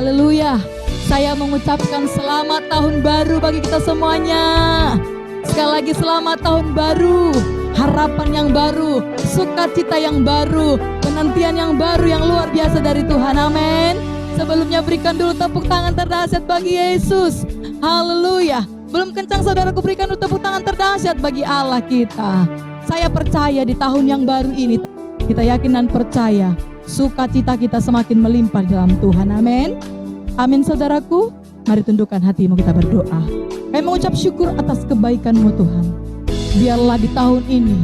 Haleluya. Saya mengucapkan selamat tahun baru bagi kita semuanya. Sekali lagi selamat tahun baru. Harapan yang baru, sukacita yang baru, penantian yang baru yang luar biasa dari Tuhan. Amin. Sebelumnya berikan dulu tepuk tangan terdahsyat bagi Yesus. Haleluya. Belum kencang saudaraku, berikan dulu tepuk tangan terdahsyat bagi Allah kita. Saya percaya di tahun yang baru ini, kita yakin dan percaya sukacita kita semakin melimpah dalam Tuhan. Amin. Amin saudaraku. Mari tundukkan hatimu, kita berdoa. Kami mengucap syukur atas kebaikan-Mu Tuhan. Biarlah di tahun ini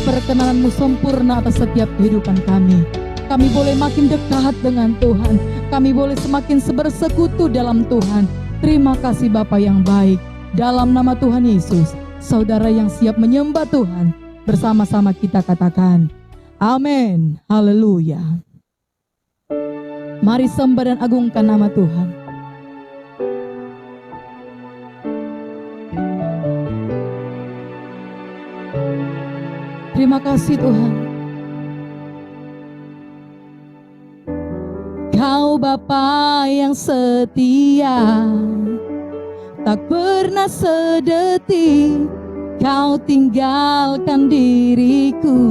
perkenanan-Mu sempurna atas setiap kehidupan kami. Kami boleh makin dekat dengan Tuhan. Kami boleh semakin bersekutu dalam Tuhan. Terima kasih Bapa yang baik. Dalam nama Tuhan Yesus, saudara yang siap menyembah Tuhan, bersama-sama kita katakan amin. Haleluya. Mari sembah dan agungkan nama Tuhan. Terima kasih Tuhan. Kau Bapa yang setia, tak pernah sedetik Kau tinggalkan diriku.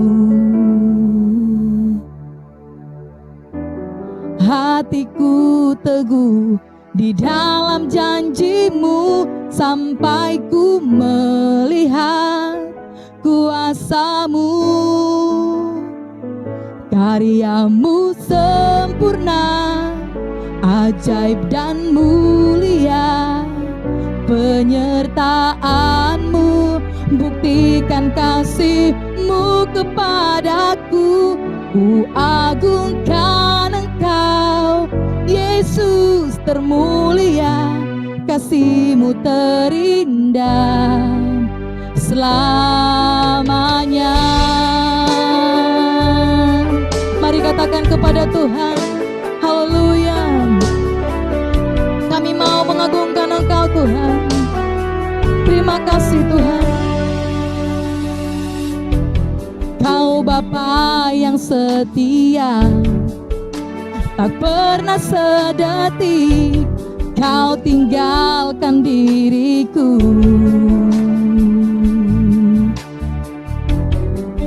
Hatiku teguh di dalam janji-Mu sampai ku melihat kuasa-Mu. Karya-Mu sempurna, ajaib dan mulia. Penyertaan-Mu buktikan kasih-Mu kepadaku. Ku agungkan Engkau, Yesus termulia. Kasih-Mu terindah selamanya. Mari katakan kepada Tuhan, haleluya. Kami mau mengagungkan Engkau Tuhan. Terima kasih Tuhan. Kau Bapa yang setia, tak pernah sedetik Kau tinggalkan diriku.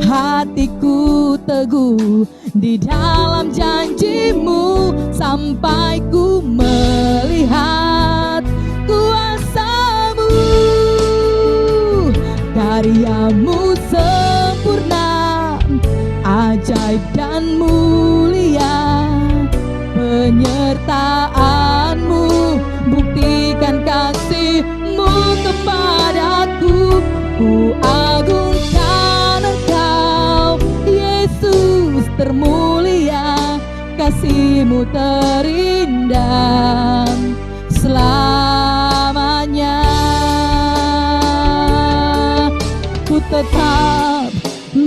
Hatiku teguh di dalam janji-Mu sampai ku melihat kuasa-Mu. Karya-Mu sempurna, ajaib dan mulia. Penyertaan-Mu buktikan kasih-Mu kepadaku. Ku agungkan Engkau, Yesus termulia. Kasih-Mu terindah selamanya. Ku tetap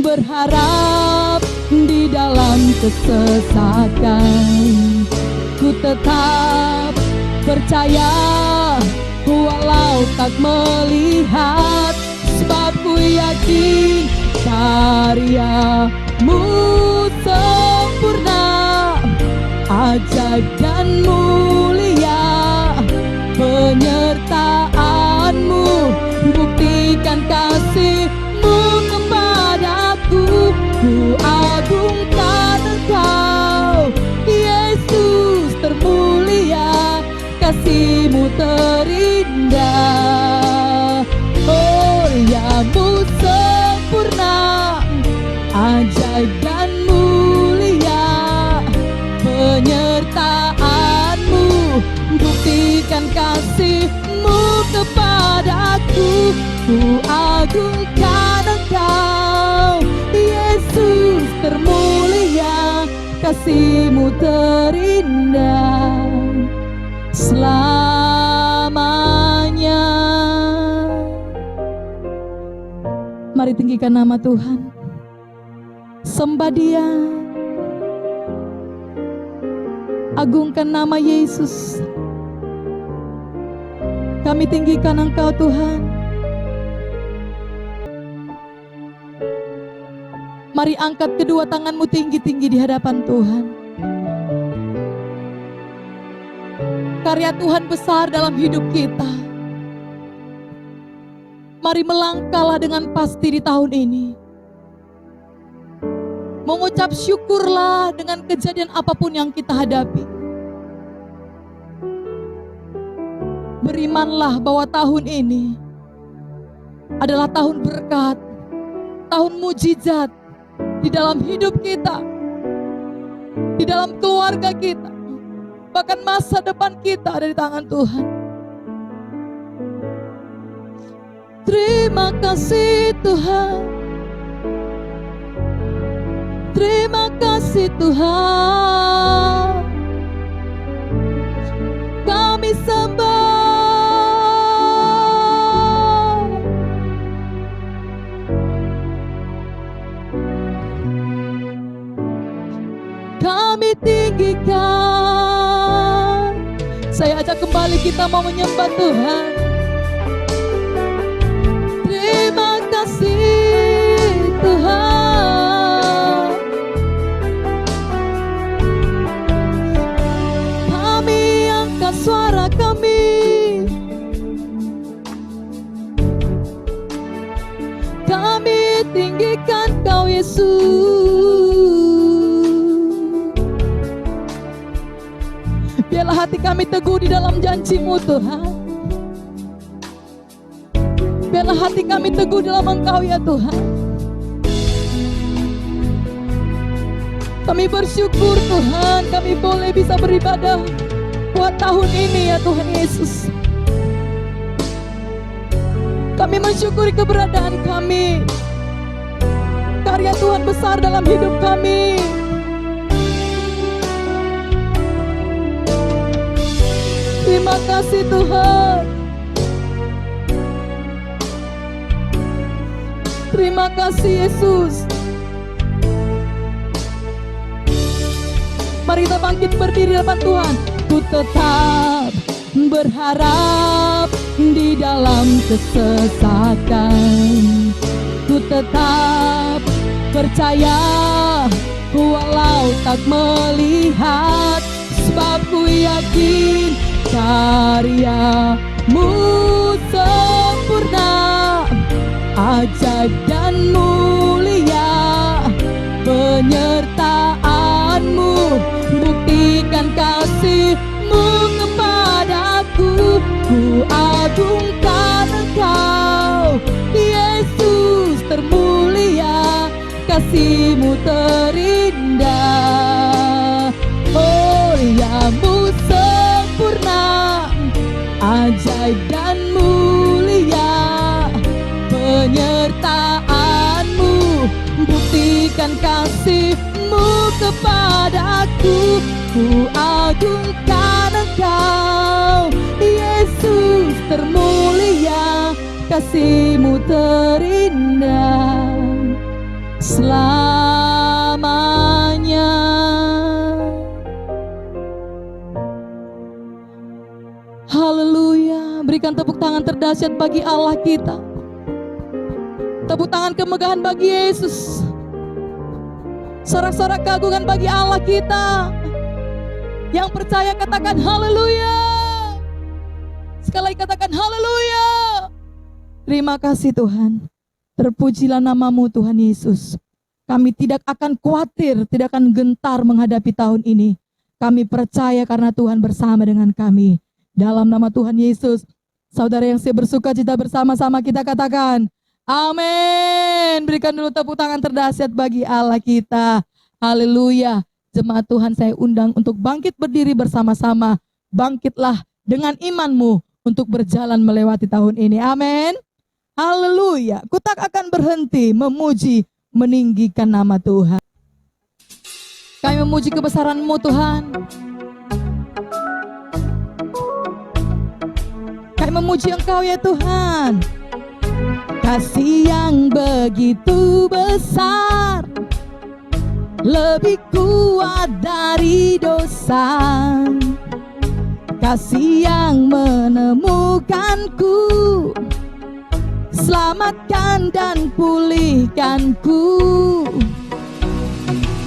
berharap di dalam kesesakan. Ku tetap percaya walau tak melihat, sebab ku yakin karya-Mu sempurna, ajaib dan mulia. Penyertaan-Mu buktikan kasih-Mu kepadaku. Ku agung terindah. Oh yamu sempurna, ajaib dan mulia, penyertaanmu buktikan kasih-Mu kepadaku. Ku agungkan Engkau, Yesus termulia, kasih-Mu terindah selamanya. Mari tinggikan nama Tuhan, sembah Dia, agungkan nama Yesus. Kami tinggikan Engkau Tuhan. Mari angkat kedua tanganmu tinggi-tinggi di hadapan Tuhan. Karya Tuhan besar dalam hidup kita. Mari melangkahlah dengan pasti di tahun ini. Mengucap syukurlah dengan kejadian apapun yang kita hadapi. Berimanlah bahwa tahun ini adalah tahun berkat, tahun mujizat di dalam hidup kita, di dalam keluarga kita, bahkan masa depan kita ada di tangan Tuhan. Terima kasih Tuhan, terima kasih Tuhan, kami sembah. Kami tinggikan. Saya ajak kembali, kita mau menyembah Tuhan. Terima kasih Tuhan, kami angkat suara kami, kami tinggikan Kau Yesus. Biarlah hati kami teguh di dalam janji-Mu Tuhan. Biarlah hati kami teguh dalam Engkau ya Tuhan. Kami bersyukur Tuhan, kami boleh bisa beribadah buat tahun ini ya Tuhan Yesus. Kami mensyukuri keberadaan kami, karya Tuhan besar dalam hidup kami. Terima kasih Tuhan. Terima kasih Yesus. Mari kita bangkit berdiri di hadapan Tuhan. Ku tetap berharap di dalam kesesakan. Ku tetap percaya walau tak melihat, sebab ku yakin karya-Mu sempurna, ajaib dan mulia, penyertaan-Mu buktikan kasih-Mu kepadaku. Ku agungkan Engkau, Yesus termulia, kasih-Mu terindah. Oh ya-Mu sempurna, ajaib dan mulia, penyertaan-Mu buktikan kasih-Mu kepadaku. Ku agungkan Engkau, Yesus termulia, kasih-Mu terindah selamanya. Haleluya. Berikan tepuk tangan terdahsyat bagi Allah kita. Tepuk tangan kemegahan bagi Yesus. Sorak-sorak keagungan bagi Allah kita. Yang percaya katakan haleluya. Sekali lagi katakan haleluya. Terima kasih Tuhan. Terpujilah nama-Mu Tuhan Yesus. Kami tidak akan khawatir, tidak akan gentar menghadapi tahun ini. Kami percaya karena Tuhan bersama dengan kami. Dalam nama Tuhan Yesus, Saudara yang siap bersuka cita bersama-sama kita katakan, amin. Berikan dulu tepuk tangan terdahsyat bagi Allah kita. Haleluya. Jemaat Tuhan, saya undang untuk bangkit berdiri bersama-sama. Bangkitlah dengan imanmu untuk berjalan melewati tahun ini. Amin. Haleluya. Ku tak akan berhenti memuji, meninggikan nama Tuhan. Kami memuji kebesaran-Mu Tuhan. Kami memuji Engkau ya Tuhan. Kasih yang begitu besar, lebih kuat dari dosa. Kasih yang menemukanku, selamatkan dan pulihkanku.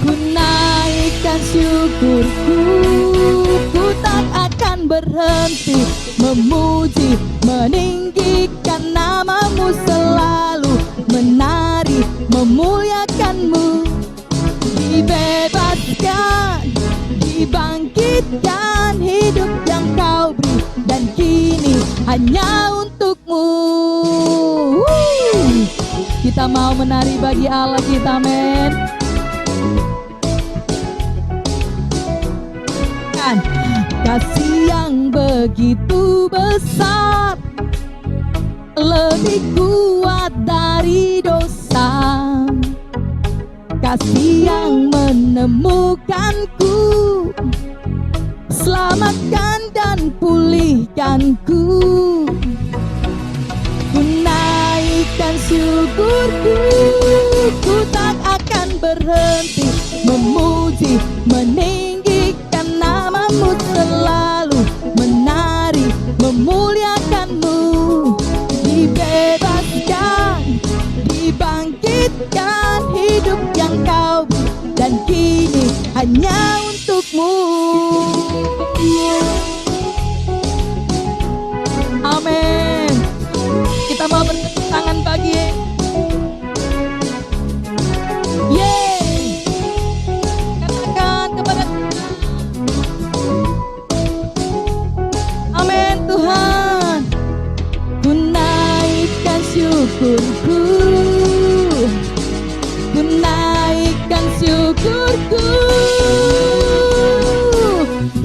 Ku naikkan syukurku, ku tak akan berhenti memuji, meninggikan nama-Mu, selalu menari, memuliakan-Mu. Dibebaskan, dibangkitkan, hidup yang Kau beri, dan kini hanya untuk-Mu. Kita mau menari bagi Allah kita, amin. Kasih yang begitu besar, lebih kuat dari dosa. Kasih yang menemukanku, selamatkan dan pulihkanku. Ku naikkan syukurku, ku tak akan berhenti memuji, meninggikan nama-Mu, selalu menari, memuliakan-Mu. Dibebaskan, dibangkitkan, hidup yang Kau beri, dan kini hanya untuk-Mu. Amin. Kita mau bertepuk tangan bagi katakan kepada amin Tuhan. Ku naikkan syukurku, ku naikkan syukurku.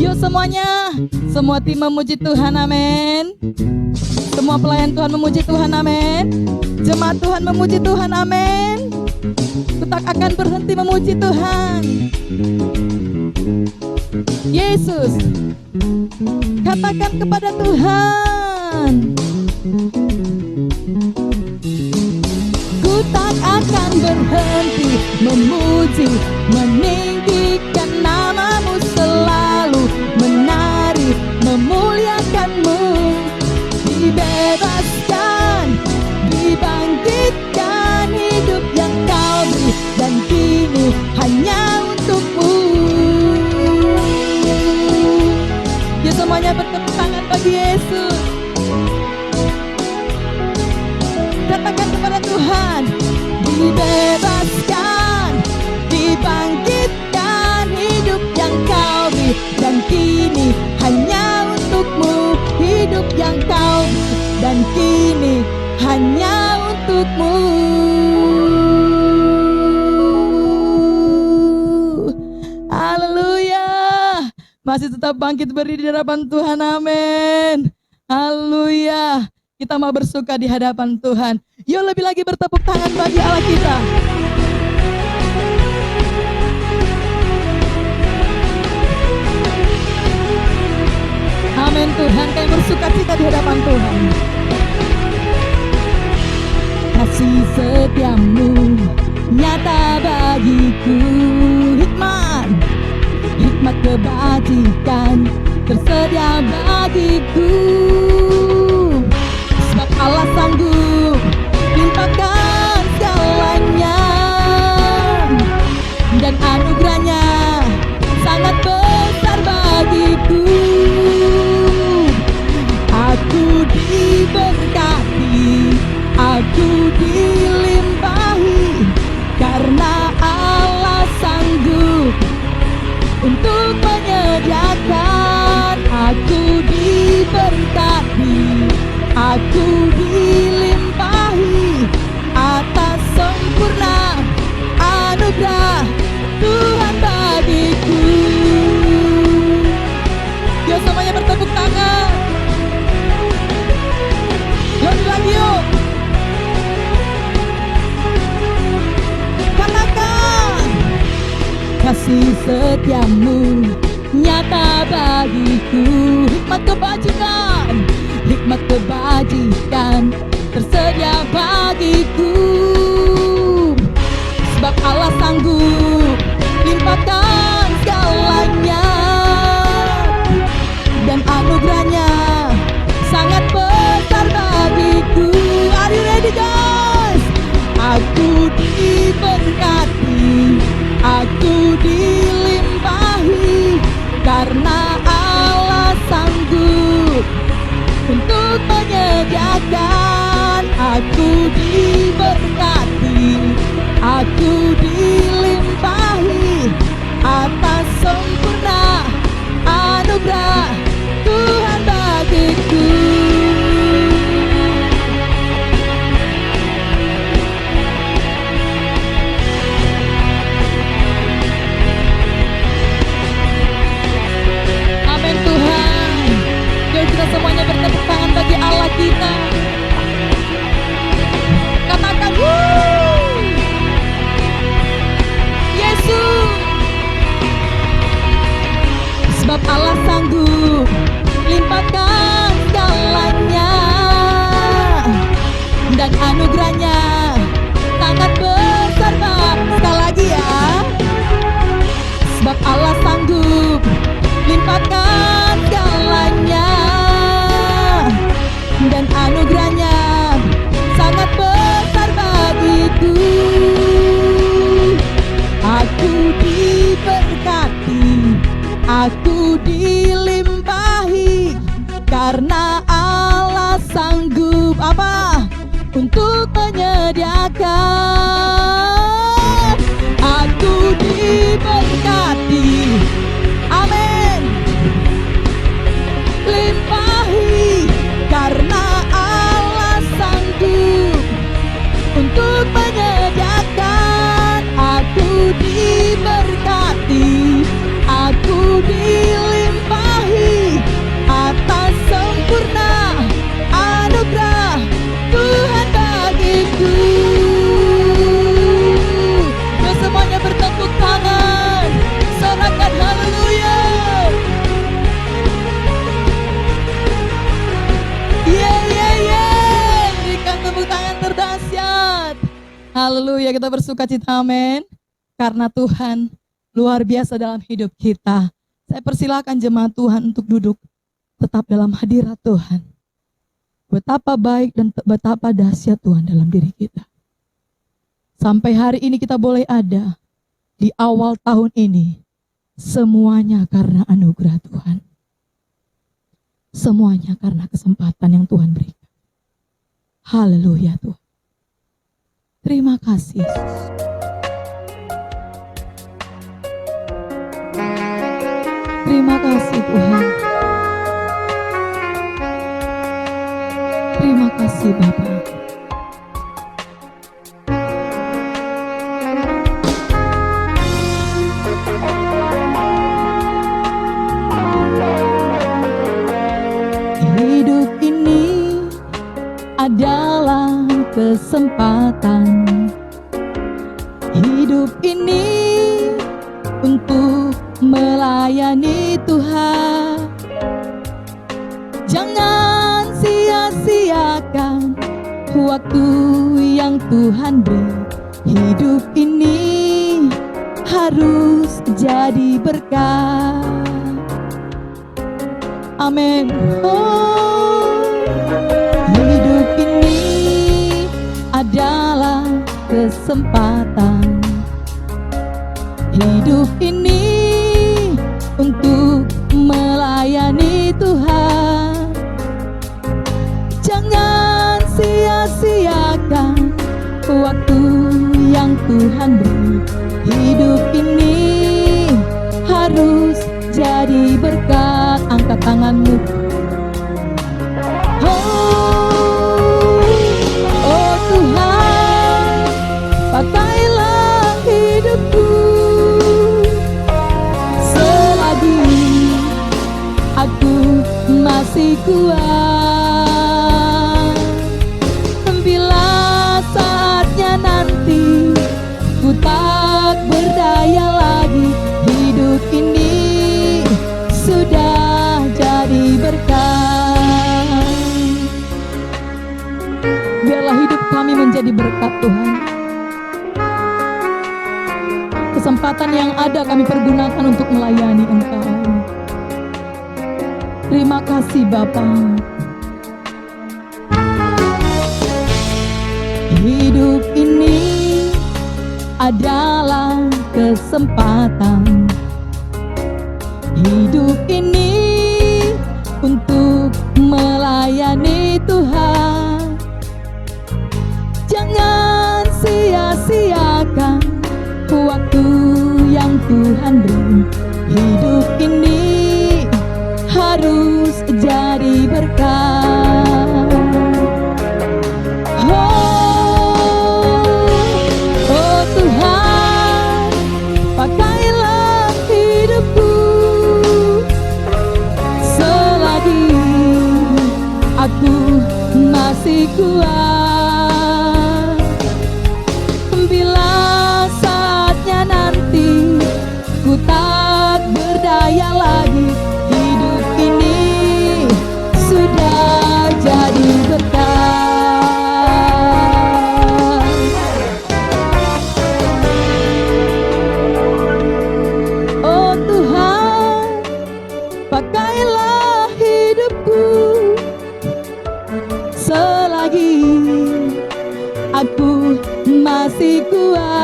Yuk semuanya, semua tim memuji Tuhan, amin. Semua pelayan Tuhan memuji Tuhan, amin. Jemaat Tuhan memuji Tuhan, amin. Ku tak akan berhenti memuji Tuhan. Yesus, katakan kepada Tuhan, ku tak akan berhenti memuji, meninggikan nama-Mu, selalu menari, memuliakan-Mu. Dibebaskan, dibangkitkan, hidup yang Kau beri, dan kini hanya untuk-Mu. Ya semuanya bertepuk tangan bagi Yesus. Katakan kepada Tuhan, dibebaskan, dibangkitkan, hidup yang Kau beri, dan kini hanya untuk-Mu. Hidup yang Kau beri, dan kini hanya untuk-Mu. Haleluya. Masih tetap bangkit berdiri di hadapan Tuhan, amin. Haleluya. Kita mau bersuka di hadapan Tuhan. Yuk lebih lagi bertepuk tangan bagi Allah kita. Amin Tuhan, kami bersuka cita di hadapan Tuhan. Kasih setiamu nyata bagiku, hikmat, hikmat kebajikan tersedia bagiku. Sebab Allah sanggup limpahkan segalanya, dan anugerahnya sangat besar bagiku. Aku diberkati, aku dilimpahi, karena Allah sanggup untuk menyediakan. Aku diberkati, kasih setiamu nyata bagiku. Hikmat kebajikan tersedia bagiku. Sebab Allah sanggup limpahkan segalanya, dan anugerahnya sangat besar bagiku. Are you ready guys? Aku diberkati, aku dilimpahi, karena Allah sanggup untuk menyediakan. Aku diberkati, aku dilimpahi atas sempurna anugerah Tuhan bagiku. Amin Tuhan. Yuk kita semuanya bertepuk tangan bagi Allah kita. Katakan Yesus. Sebab Allah sanggup limpahkan segalanya, dan anugerahnya sangat besar Bang. Sekali lagi ya. Sebab Allah sanggup limpahkan segalanya, dan anugerahnya sangat besar bagiku. Aku diberkati, aku dilimpahi, karena Allah sanggup apa? Untuk menyediakan. Aku diberkati, amin, limpahi, karena Allah sanggup untuk menyediakan. Aku diberkati, aku dilimpahi atas sempurna anugerah Tuhan bagiku. Yuk semuanya bertepuk tangan, sorakan haleluya. Berikan tepuk tangan terdahsyat. Haleluya, kita bersukacita, amin. Karena Tuhan luar biasa dalam hidup kita. Saya persilakan jemaat Tuhan untuk duduk tetap dalam hadirat Tuhan. Betapa baik dan betapa dahsyat Tuhan dalam diri kita. Sampai hari ini kita boleh ada di awal tahun ini. Semuanya karena anugerah Tuhan. Semuanya karena kesempatan yang Tuhan berikan. Haleluya Tuhan. Terima kasih Yesus. Terima kasih Tuhan. Terima kasih Bapa. Hidup ini adalah kesempatan. Hidup ini untuk melayani Tuhan. Jangan sia-siakan waktu yang Tuhan beri. Hidup ini harus jadi berkat. Amin. Hidup ini adalah kesempatan. Hidup ini untuk melayani Tuhan. Jangan sia-siakan waktu yang Tuhan beri. Hidup ini harus jadi berkat. Angkat tanganmu. Oh Tuhan, pakailah hidupku selagi aku masih kuat. Bila saatnya nanti ku tak berdaya lagi, menjadi berkat Tuhan. Kesempatan yang ada kami pergunakan untuk melayani Engkau. Terima kasih Bapa. Hidup ini adalah kesempatan. Hidup ini untuk melayani Tuhan. Jangan sia-siakan waktu yang Tuhan beri. Hidup ini harus jadi berkat. Oh Tuhan, pakailah hidupku selagi aku masih kuat. Bila saatnya nanti ku tak berdaya lagi, hidup ini sudah jadi berkat. Oh Tuhan, pakailah hidupku selagi aku masih kuat.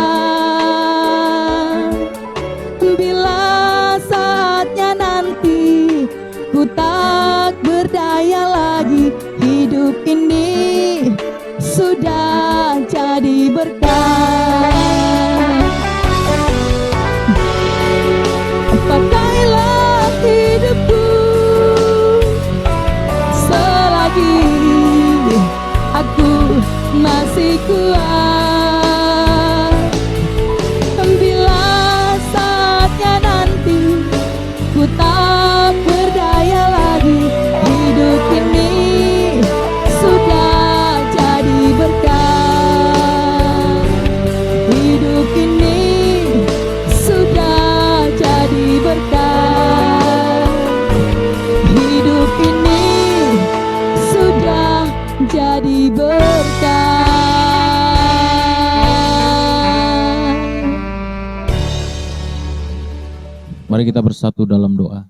Bila saatnya nanti ku tak berdaya lagi, hidup ini sudah jadi berkat. Pakailah hidupku selagi aku masih kuat. Bila saatnya nanti ku tak berdaya lagi, hidup ini sudah jadi berkat. Hidup ini sudah jadi berkat. Hidup ini sudah jadi berkat. Mari kita bersatu dalam doa.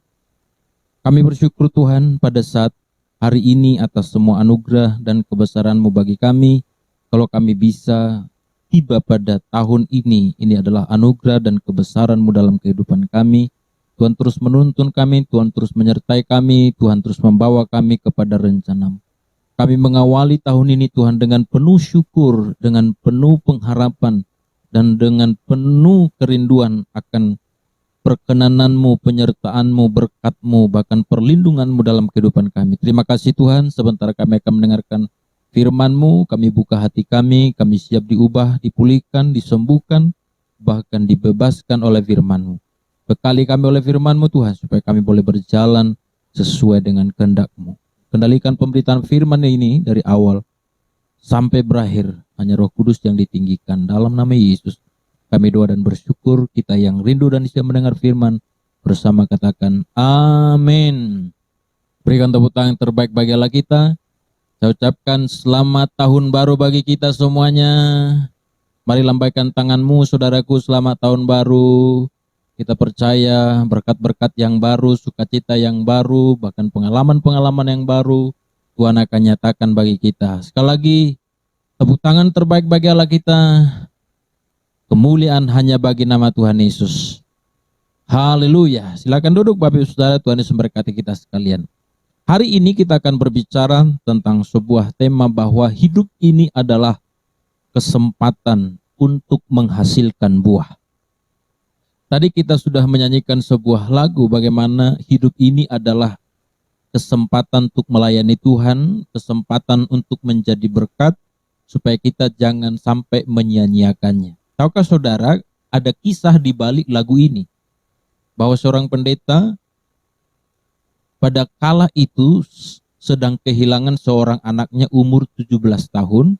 Kami bersyukur Tuhan pada saat hari ini atas semua anugerah dan kebesaran-Mu bagi kami. Kalau kami bisa tiba pada tahun ini adalah anugerah dan kebesaran-Mu dalam kehidupan kami. Tuhan terus menuntun kami, Tuhan terus menyertai kami, Tuhan terus membawa kami kepada rencana-Mu. Kami mengawali tahun ini Tuhan dengan penuh syukur, dengan penuh pengharapan, dan dengan penuh kerinduan akan perkenanan-Mu, penyertaan-Mu, berkat-Mu, bahkan perlindungan-Mu dalam kehidupan kami. Terima kasih Tuhan, sebentar kami akan mendengarkan firman-Mu, kami buka hati kami siap diubah, dipulihkan, disembuhkan, bahkan dibebaskan oleh firman-Mu. Bekali kami oleh firman-Mu Tuhan, supaya kami boleh berjalan sesuai dengan kehendak-Mu. Kendalikan pemberitaan firman ini dari awal sampai berakhir, hanya Roh Kudus yang ditinggikan. Dalam nama Yesus kami doa dan bersyukur, kita yang rindu dan siap mendengar firman bersama katakan amin. Berikan tepuk tangan terbaik bagi Allah kita. Saya ucapkan selamat tahun baru bagi kita semuanya. Mari lambaikan tanganmu saudaraku, selamat tahun baru. Kita percaya berkat-berkat yang baru, sukacita yang baru, bahkan pengalaman-pengalaman yang baru Tuhan akan nyatakan bagi kita. Sekali lagi tepuk tangan terbaik bagi Allah kita. Kemuliaan hanya bagi nama Tuhan Yesus. Haleluya. Silakan duduk Bapak Ibu Saudara, Tuhan Yesus memberkati kita sekalian. Hari ini kita akan berbicara tentang sebuah tema bahwa hidup ini adalah kesempatan untuk menghasilkan buah. Tadi kita sudah menyanyikan sebuah lagu bagaimana hidup ini adalah kesempatan untuk melayani Tuhan, kesempatan untuk menjadi berkat, supaya kita jangan sampai menyia-nyiakannya. Tahukah saudara, ada kisah di balik lagu ini, bahwa seorang pendeta pada kala itu sedang kehilangan seorang anaknya umur 17 tahun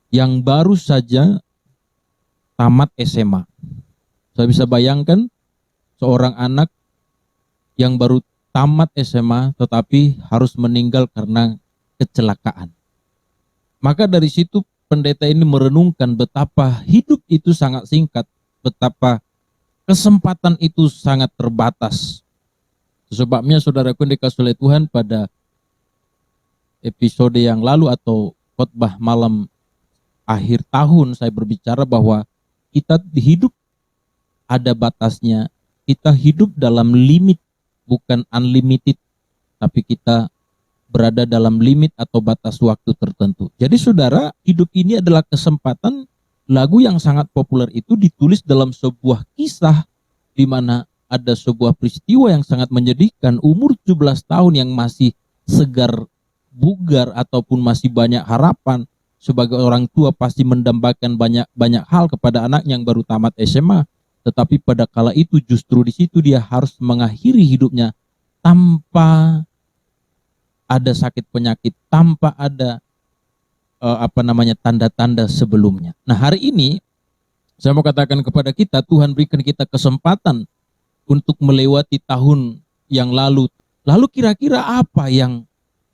yang baru saja tamat SMA. Saya bisa bayangkan seorang anak yang baru tamat SMA tetapi harus meninggal karena kecelakaan. Maka dari situ pendeta ini merenungkan betapa hidup itu sangat singkat, betapa kesempatan itu sangat terbatas. Sebabnya saudaraku yang dikasihi oleh Tuhan, pada episode yang lalu atau khotbah malam akhir tahun saya berbicara bahwa kita hidup ada batasnya, kita hidup dalam limit, bukan unlimited, tapi kita berada dalam limit atau batas waktu tertentu. Jadi saudara, hidup ini adalah kesempatan. Lagu yang sangat populer itu ditulis dalam sebuah kisah di mana ada sebuah peristiwa yang sangat menyedihkan. Umur 17 tahun yang masih segar bugar ataupun masih banyak harapan, sebagai orang tua pasti mendambakan banyak hal kepada anak yang baru tamat SMA. Tetapi pada kala itu justru di situ dia harus mengakhiri hidupnya tanpa ada sakit penyakit, tanpa ada tanda-tanda sebelumnya. Nah, hari ini saya mau katakan kepada kita, Tuhan berikan kita kesempatan untuk melewati tahun yang lalu. Lalu kira-kira apa yang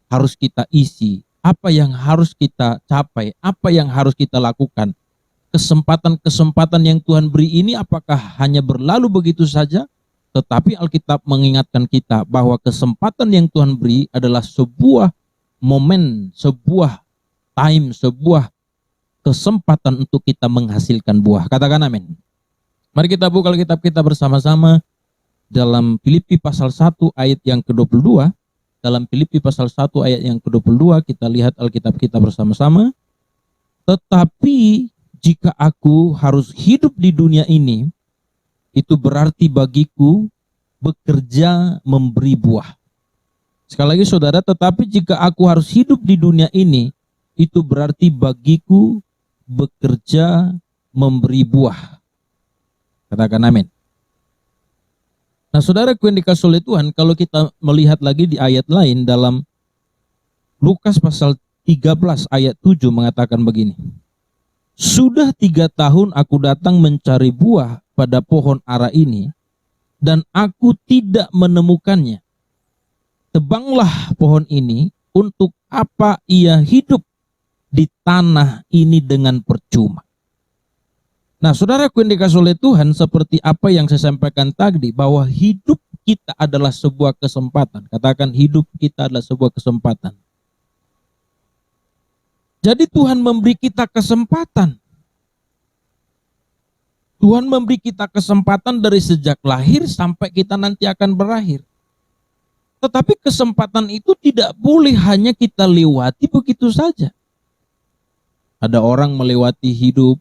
harus kita isi? Apa yang harus kita capai? Apa yang harus kita lakukan? Kesempatan-kesempatan yang Tuhan beri ini apakah hanya berlalu begitu saja? Tetapi Alkitab mengingatkan kita bahwa kesempatan yang Tuhan beri adalah sebuah momen, sebuah time, sebuah kesempatan untuk kita menghasilkan buah. Katakan amin. Mari kita buka Alkitab kita bersama-sama dalam Filipi pasal 1 ayat yang ke-22. Dalam Filipi pasal 1 ayat yang ke-22 kita lihat Alkitab kita bersama-sama. Tetapi jika aku harus hidup di dunia ini, itu berarti bagiku bekerja memberi buah. Sekali lagi saudara, tetapi jika aku harus hidup di dunia ini, itu berarti bagiku bekerja memberi buah. Katakan amin. Nah saudaraku yang dikasihi oleh Tuhan, kalau kita melihat lagi di ayat lain dalam Lukas pasal 13 ayat 7 mengatakan begini. Sudah 3 tahun aku datang mencari buah pada pohon ara ini, dan aku tidak menemukannya. Tebanglah pohon ini, untuk apa ia hidup di tanah ini dengan percuma. Nah saudaraku yang dikasihi oleh Tuhan, seperti apa yang saya sampaikan tadi, bahwa hidup kita adalah sebuah kesempatan. Katakan, hidup kita adalah sebuah kesempatan. Jadi Tuhan memberi kita kesempatan. Tuhan memberi kita kesempatan dari sejak lahir sampai kita nanti akan berakhir. Tetapi kesempatan itu tidak boleh hanya kita lewati begitu saja. Ada orang melewati hidup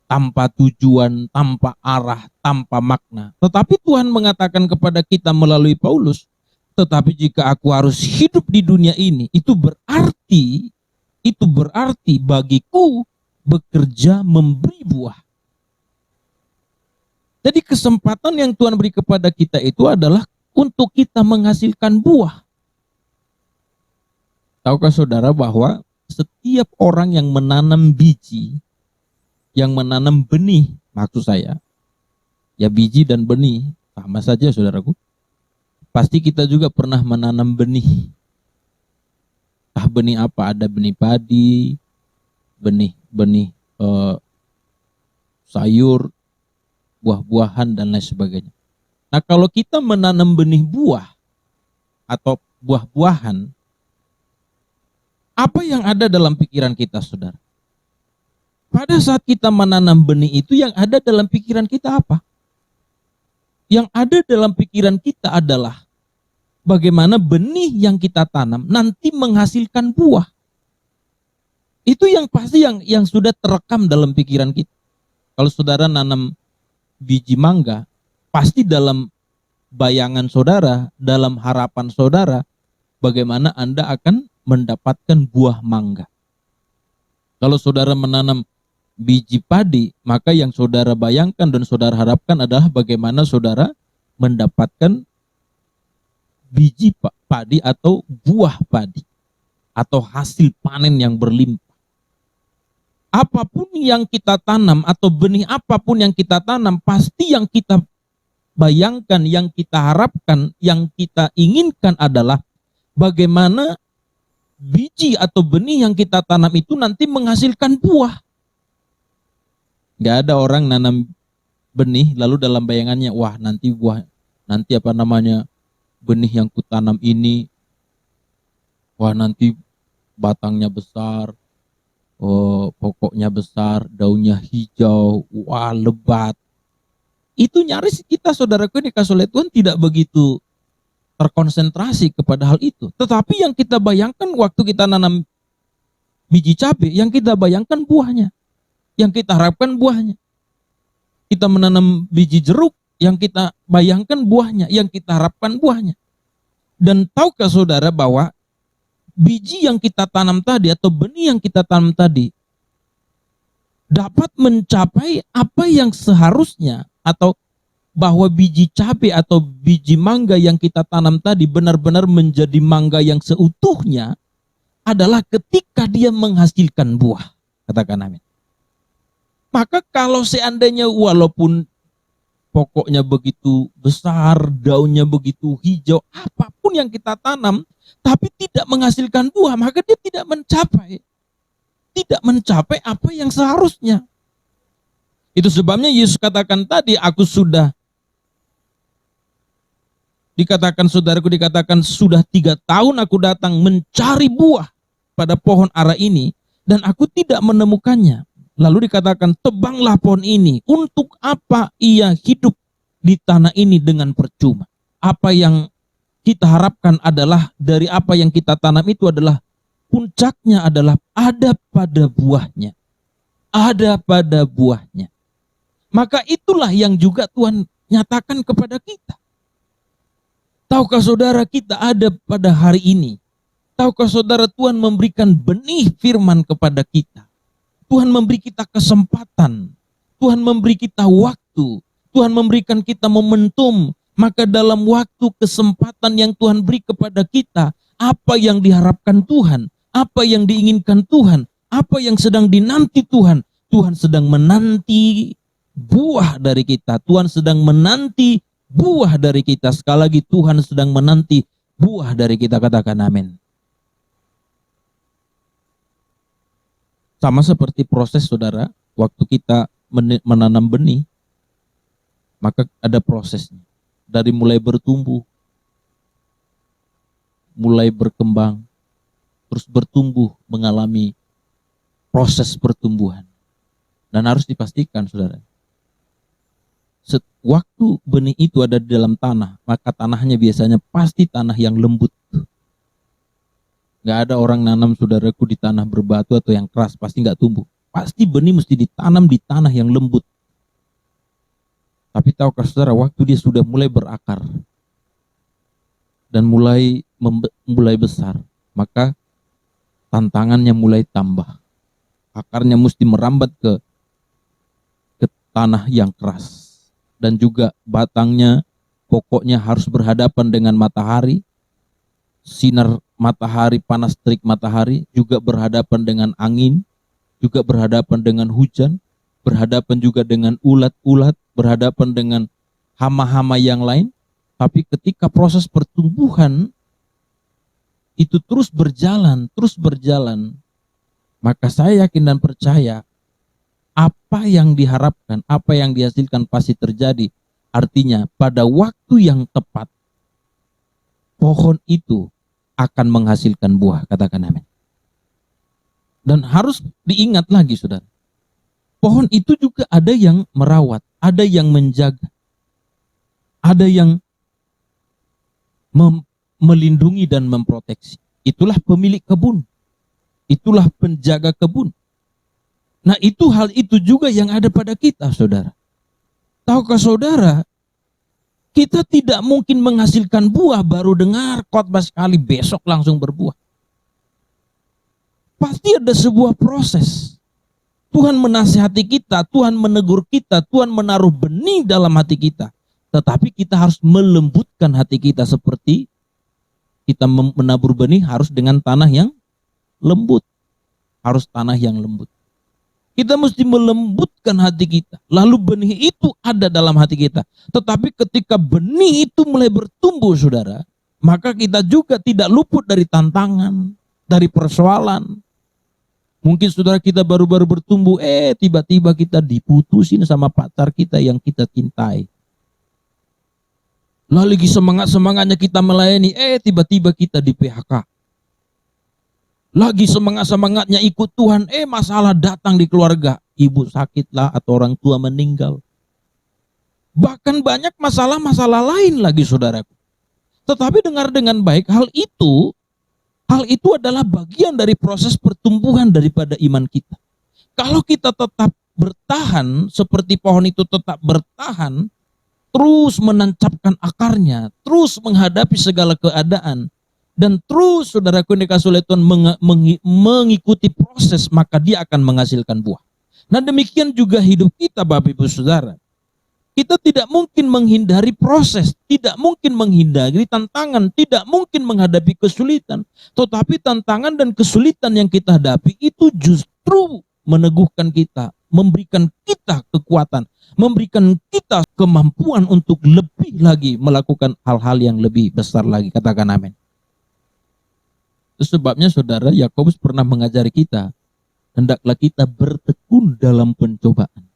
tanpa tujuan, tanpa arah, tanpa makna. Tetapi Tuhan mengatakan kepada kita melalui Paulus, tetapi jika aku harus hidup di dunia ini, itu berarti bagiku bekerja memberi buah. Jadi kesempatan yang Tuhan beri kepada kita itu adalah untuk kita menghasilkan buah. Tahukah saudara bahwa setiap orang yang menanam biji, yang menanam benih, maksud saya, ya biji dan benih, sama saja saudaraku. Pasti kita juga pernah menanam benih. Entah benih apa, ada benih padi, benih sayur, buah-buahan dan lain sebagainya. Nah kalau kita menanam benih buah atau buah-buahan, apa yang ada dalam pikiran kita saudara? Pada saat kita menanam benih itu, yang ada dalam pikiran kita apa? Yang ada dalam pikiran kita adalah bagaimana benih yang kita tanam nanti menghasilkan buah. Itu yang pasti yang sudah terekam dalam pikiran kita. Kalau saudara nanam biji mangga, pasti dalam bayangan saudara, dalam harapan saudara, bagaimana Anda akan mendapatkan buah mangga. Kalau saudara menanam biji padi, maka yang saudara bayangkan dan saudara harapkan adalah bagaimana saudara mendapatkan biji padi atau buah padi atau hasil panen yang berlimpah. Apapun yang kita tanam atau benih apapun yang kita tanam, pasti yang kita bayangkan, yang kita harapkan, yang kita inginkan adalah bagaimana biji atau benih yang kita tanam itu nanti menghasilkan buah. Gak ada orang nanam benih lalu dalam bayangannya, wah nanti buah, nanti apa namanya, benih yang kutanam ini, wah nanti batangnya besar, oh, pokoknya besar, daunnya hijau, wah lebat. Itu nyaris kita, saudaraku, dikasih oleh Tuhan tidak begitu terkonsentrasi kepada hal itu. Tetapi yang kita bayangkan waktu kita nanam biji cabai, yang kita bayangkan buahnya, yang kita harapkan buahnya. Kita menanam biji jeruk, yang kita bayangkan buahnya, yang kita harapkan buahnya. Dan tahukah saudara bahwa biji yang kita tanam tadi atau benih yang kita tanam tadi dapat mencapai apa yang seharusnya, atau bahwa biji cabai atau biji mangga yang kita tanam tadi benar-benar menjadi mangga yang seutuhnya adalah ketika dia menghasilkan buah. Katakan amin. Maka kalau seandainya walaupun pokoknya begitu besar, daunnya begitu hijau, apapun yang kita tanam tapi tidak menghasilkan buah, maka dia tidak mencapai apa yang seharusnya. Itu sebabnya Yesus katakan tadi, aku sudah, dikatakan saudaraku, dikatakan sudah 3 tahun aku datang mencari buah pada pohon ara ini dan aku tidak menemukannya. Lalu dikatakan, tebanglah pohon ini. Untuk apa ia hidup di tanah ini dengan percuma? Apa yang kita harapkan adalah dari apa yang kita tanam itu adalah puncaknya adalah ada pada buahnya. Ada pada buahnya. Maka itulah yang juga Tuhan nyatakan kepada kita. Tahukah saudara, kita ada pada hari ini? Tahukah saudara, Tuhan memberikan benih firman kepada kita. Tuhan memberi kita kesempatan. Tuhan memberi kita waktu. Tuhan memberikan kita momentum. Maka dalam waktu kesempatan yang Tuhan beri kepada kita, apa yang diharapkan Tuhan, apa yang diinginkan Tuhan, apa yang sedang dinanti Tuhan, Tuhan sedang menanti buah dari kita. Tuhan sedang menanti buah dari kita. Sekali lagi, Tuhan sedang menanti buah dari kita. Katakan amin. Sama seperti proses saudara, waktu kita menanam benih, maka ada prosesnya. Dari mulai bertumbuh, mulai berkembang, terus bertumbuh, mengalami proses pertumbuhan. Dan harus dipastikan saudara, waktu benih itu ada di dalam tanah, maka tanahnya biasanya pasti tanah yang lembut. Gak ada orang nanam saudaraku di tanah berbatu atau yang keras, pasti gak tumbuh. Pasti benih mesti ditanam di tanah yang lembut. Tapi tahukah saudara, waktu dia sudah mulai berakar dan mulai besar, maka tantangannya mulai tambah. Akarnya mesti merambat ke tanah yang keras. Dan juga batangnya, pokoknya harus berhadapan dengan matahari, sinar matahari, panas terik matahari, juga berhadapan dengan angin, juga berhadapan dengan hujan, berhadapan juga dengan ulat-ulat, berhadapan dengan hama-hama yang lain. Tapi ketika proses pertumbuhan itu terus berjalan, maka saya yakin dan percaya apa yang diharapkan, apa yang dihasilkan pasti terjadi. Artinya pada waktu yang tepat, pohon itu akan menghasilkan buah. Katakan amin. Dan harus diingat lagi saudara, pohon itu juga ada yang merawat, ada yang menjaga, ada yang melindungi dan memproteksi. Itulah pemilik kebun, itulah penjaga kebun. Nah, hal itu juga yang ada pada kita saudara. Tahukah saudara, kita tidak mungkin menghasilkan buah baru dengar khotbah sekali besok langsung berbuah. Pasti ada sebuah proses. Tuhan menasihati kita, Tuhan menegur kita, Tuhan menaruh benih dalam hati kita. Tetapi kita harus melembutkan hati kita, seperti kita menabur benih harus dengan tanah yang lembut. Harus tanah yang lembut. Kita mesti melembutkan hati kita. Lalu benih itu ada dalam hati kita. Tetapi ketika benih itu mulai bertumbuh saudara, maka kita juga tidak luput dari tantangan, dari persoalan. Mungkin saudara kita baru-baru bertumbuh, tiba-tiba kita diputusin sama pacar kita yang kita cintai. Lalu lagi semangat-semangatnya kita melayani, tiba-tiba kita di PHK. Lagi semangat-semangatnya ikut Tuhan, masalah datang di keluarga. Ibu sakitlah atau orang tua meninggal. Bahkan banyak masalah-masalah lain lagi saudaraku. Tetapi dengar dengan baik, hal itu adalah bagian dari proses pertumbuhan daripada iman kita. Kalau kita tetap bertahan, seperti pohon itu tetap bertahan, terus menancapkan akarnya, terus menghadapi segala keadaan, dan terus saudaraku yang dikasihi oleh Tuhan mengikuti proses, maka dia akan menghasilkan buah. Nah demikian juga hidup kita Bapak Ibu Saudara. Kita tidak mungkin menghindari proses, tidak mungkin menghindari tantangan, tidak mungkin menghadapi kesulitan. Tetapi tantangan dan kesulitan yang kita hadapi itu justru meneguhkan kita, memberikan kita kekuatan, memberikan kita kemampuan untuk lebih lagi melakukan hal-hal yang lebih besar lagi. Katakan amin. Itu sebabnya saudara, Yakobus pernah mengajari kita, hendaklah kita bertekun dalam pencobaan.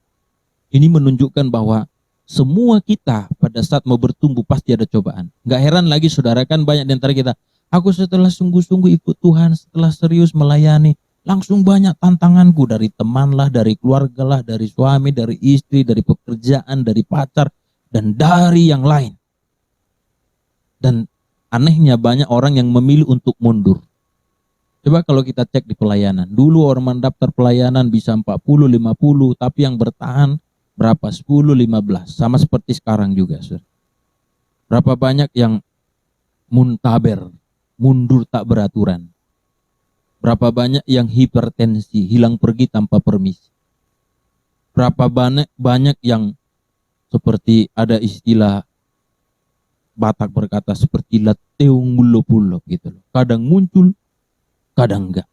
Ini menunjukkan bahwa semua kita pada saat mau bertumbuh pasti ada cobaan. Gak heran lagi saudara, kan banyak di antara kita, aku setelah sungguh-sungguh ikut Tuhan, setelah serius melayani, langsung banyak tantanganku dari teman lah, dari keluarga lah, dari suami, dari istri, dari pekerjaan, dari pacar, dan dari yang lain. Dan anehnya banyak orang yang memilih untuk mundur. Coba kalau kita cek di pelayanan, dulu orang mendaftar pelayanan bisa 40, 50, tapi yang bertahan berapa? 10, 15. Sama seperti sekarang juga. Berapa banyak yang muntaber, mundur tak beraturan. Berapa banyak yang hipertensi, hilang pergi tanpa permisi. Berapa banyak yang seperti ada istilah Batak berkata seperti lateung mulopulop gitu loh. Kadang muncul, kadang enggak.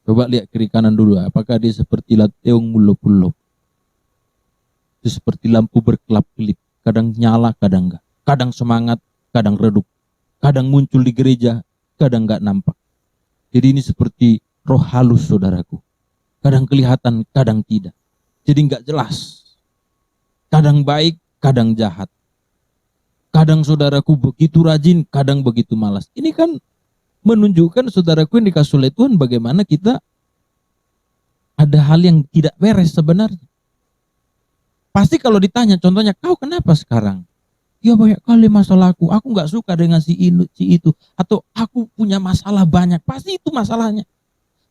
Coba lihat kiri kanan dulu, apakah dia seperti lateung mulopulop? Itu seperti lampu berkelap-kelip, kadang nyala, kadang enggak. Kadang semangat, kadang redup. Kadang muncul di gereja, kadang enggak nampak. Jadi ini seperti roh halus saudaraku. Kadang kelihatan, kadang tidak. Jadi enggak jelas. Kadang baik, kadang jahat. Kadang saudaraku begitu rajin, kadang begitu malas. Ini kan menunjukkan saudaraku yang dikasih oleh Tuhan bagaimana kita ada hal yang tidak beres sebenarnya. Pasti kalau ditanya, contohnya, kau kenapa sekarang? Ya banyak kali masalahku, aku nggak suka dengan si itu, atau aku punya masalah banyak. Pasti itu masalahnya.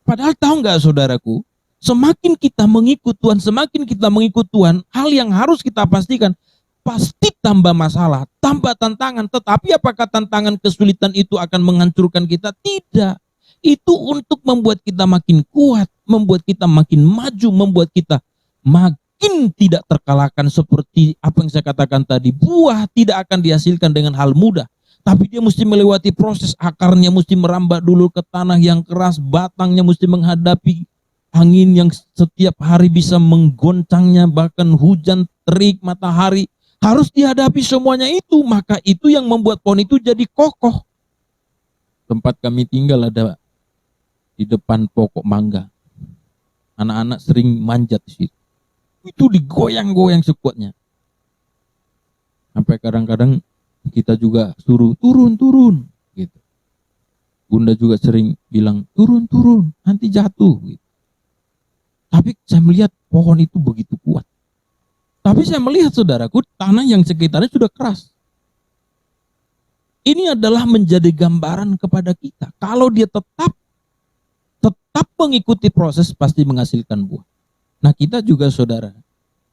Padahal tahu nggak saudaraku, semakin kita mengikut Tuhan, semakin kita mengikut Tuhan, hal yang harus kita pastikan, pasti tambah masalah, tambah tantangan. Tetapi apakah tantangan kesulitan itu akan menghancurkan kita? Tidak. Itu untuk membuat kita makin kuat, membuat kita makin maju, membuat kita makin tidak terkalahkan. Seperti apa yang saya katakan tadi, buah tidak akan dihasilkan dengan hal mudah, tapi dia mesti melewati proses. Akarnya mesti merambat dulu ke tanah yang keras, batangnya mesti menghadapi angin yang setiap hari bisa menggoncangnya, bahkan hujan, terik, matahari, harus dihadapi semuanya itu. Maka itu yang membuat pohon itu jadi kokoh. Tempat kami tinggal ada di depan pokok mangga, anak-anak sering manjat di situ. Itu digoyang-goyang sekuatnya. Sampai kadang-kadang kita juga suruh turun gitu. Bunda juga sering bilang turun, nanti jatuh gitu. Tapi saya melihat pohon itu begitu kuat. Tapi saya melihat saudaraku, tanah yang sekitarnya sudah keras. Ini adalah menjadi gambaran kepada kita. Kalau dia tetap mengikuti proses, pasti menghasilkan buah. Nah kita juga saudara,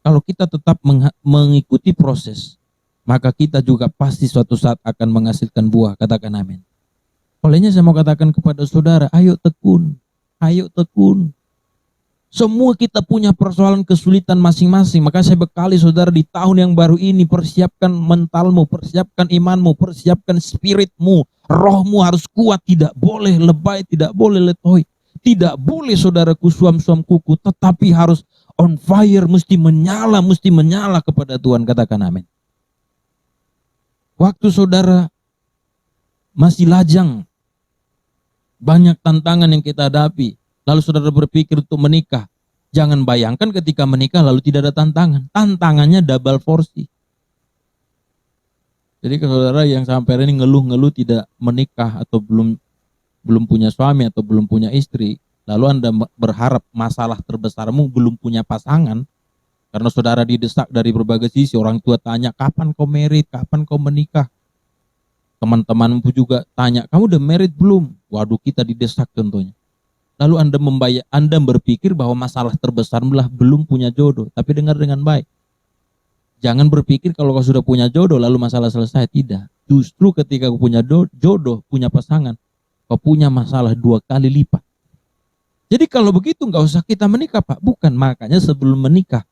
kalau kita tetap mengikuti proses, maka kita juga pasti suatu saat akan menghasilkan buah. Katakan amin. Olehnya saya mau katakan kepada saudara, ayo tekun. Semua kita punya persoalan kesulitan masing-masing. Maka saya bekali saudara di tahun yang baru ini, persiapkan mentalmu, persiapkan imanmu, persiapkan spiritmu. Rohmu harus kuat, tidak boleh lebay, tidak boleh letoi. Tidak boleh saudaraku suam-suam kuku, tetapi harus on fire, mesti menyala kepada Tuhan. Katakan amin. Waktu saudara masih lajang, Banyak tantangan yang kita hadapi. Lalu saudara berpikir untuk menikah. Jangan bayangkan ketika menikah lalu tidak ada tantangan. Tantangannya double porsi. Jadi kalau saudara yang sampai ini ngeluh-ngeluh tidak menikah atau belum punya suami atau belum punya istri, lalu Anda berharap masalah terbesarmu belum punya pasangan, karena saudara didesak dari berbagai sisi, orang tua tanya, kapan kau married, kapan kau menikah? Teman-temanmu juga tanya, kamu udah married belum? Waduh, kita didesak tentunya. Lalu Anda berpikir bahwa masalah terbesarmu lah belum punya jodoh, tapi dengar dengan baik. Jangan berpikir kalau kau sudah punya jodoh lalu masalah selesai. Tidak. Justru ketika kau punya jodoh, punya pasangan, kau punya masalah 2 kali lipat. Jadi kalau begitu nggak usah kita menikah, Pak. Bukan, makanya sebelum menikah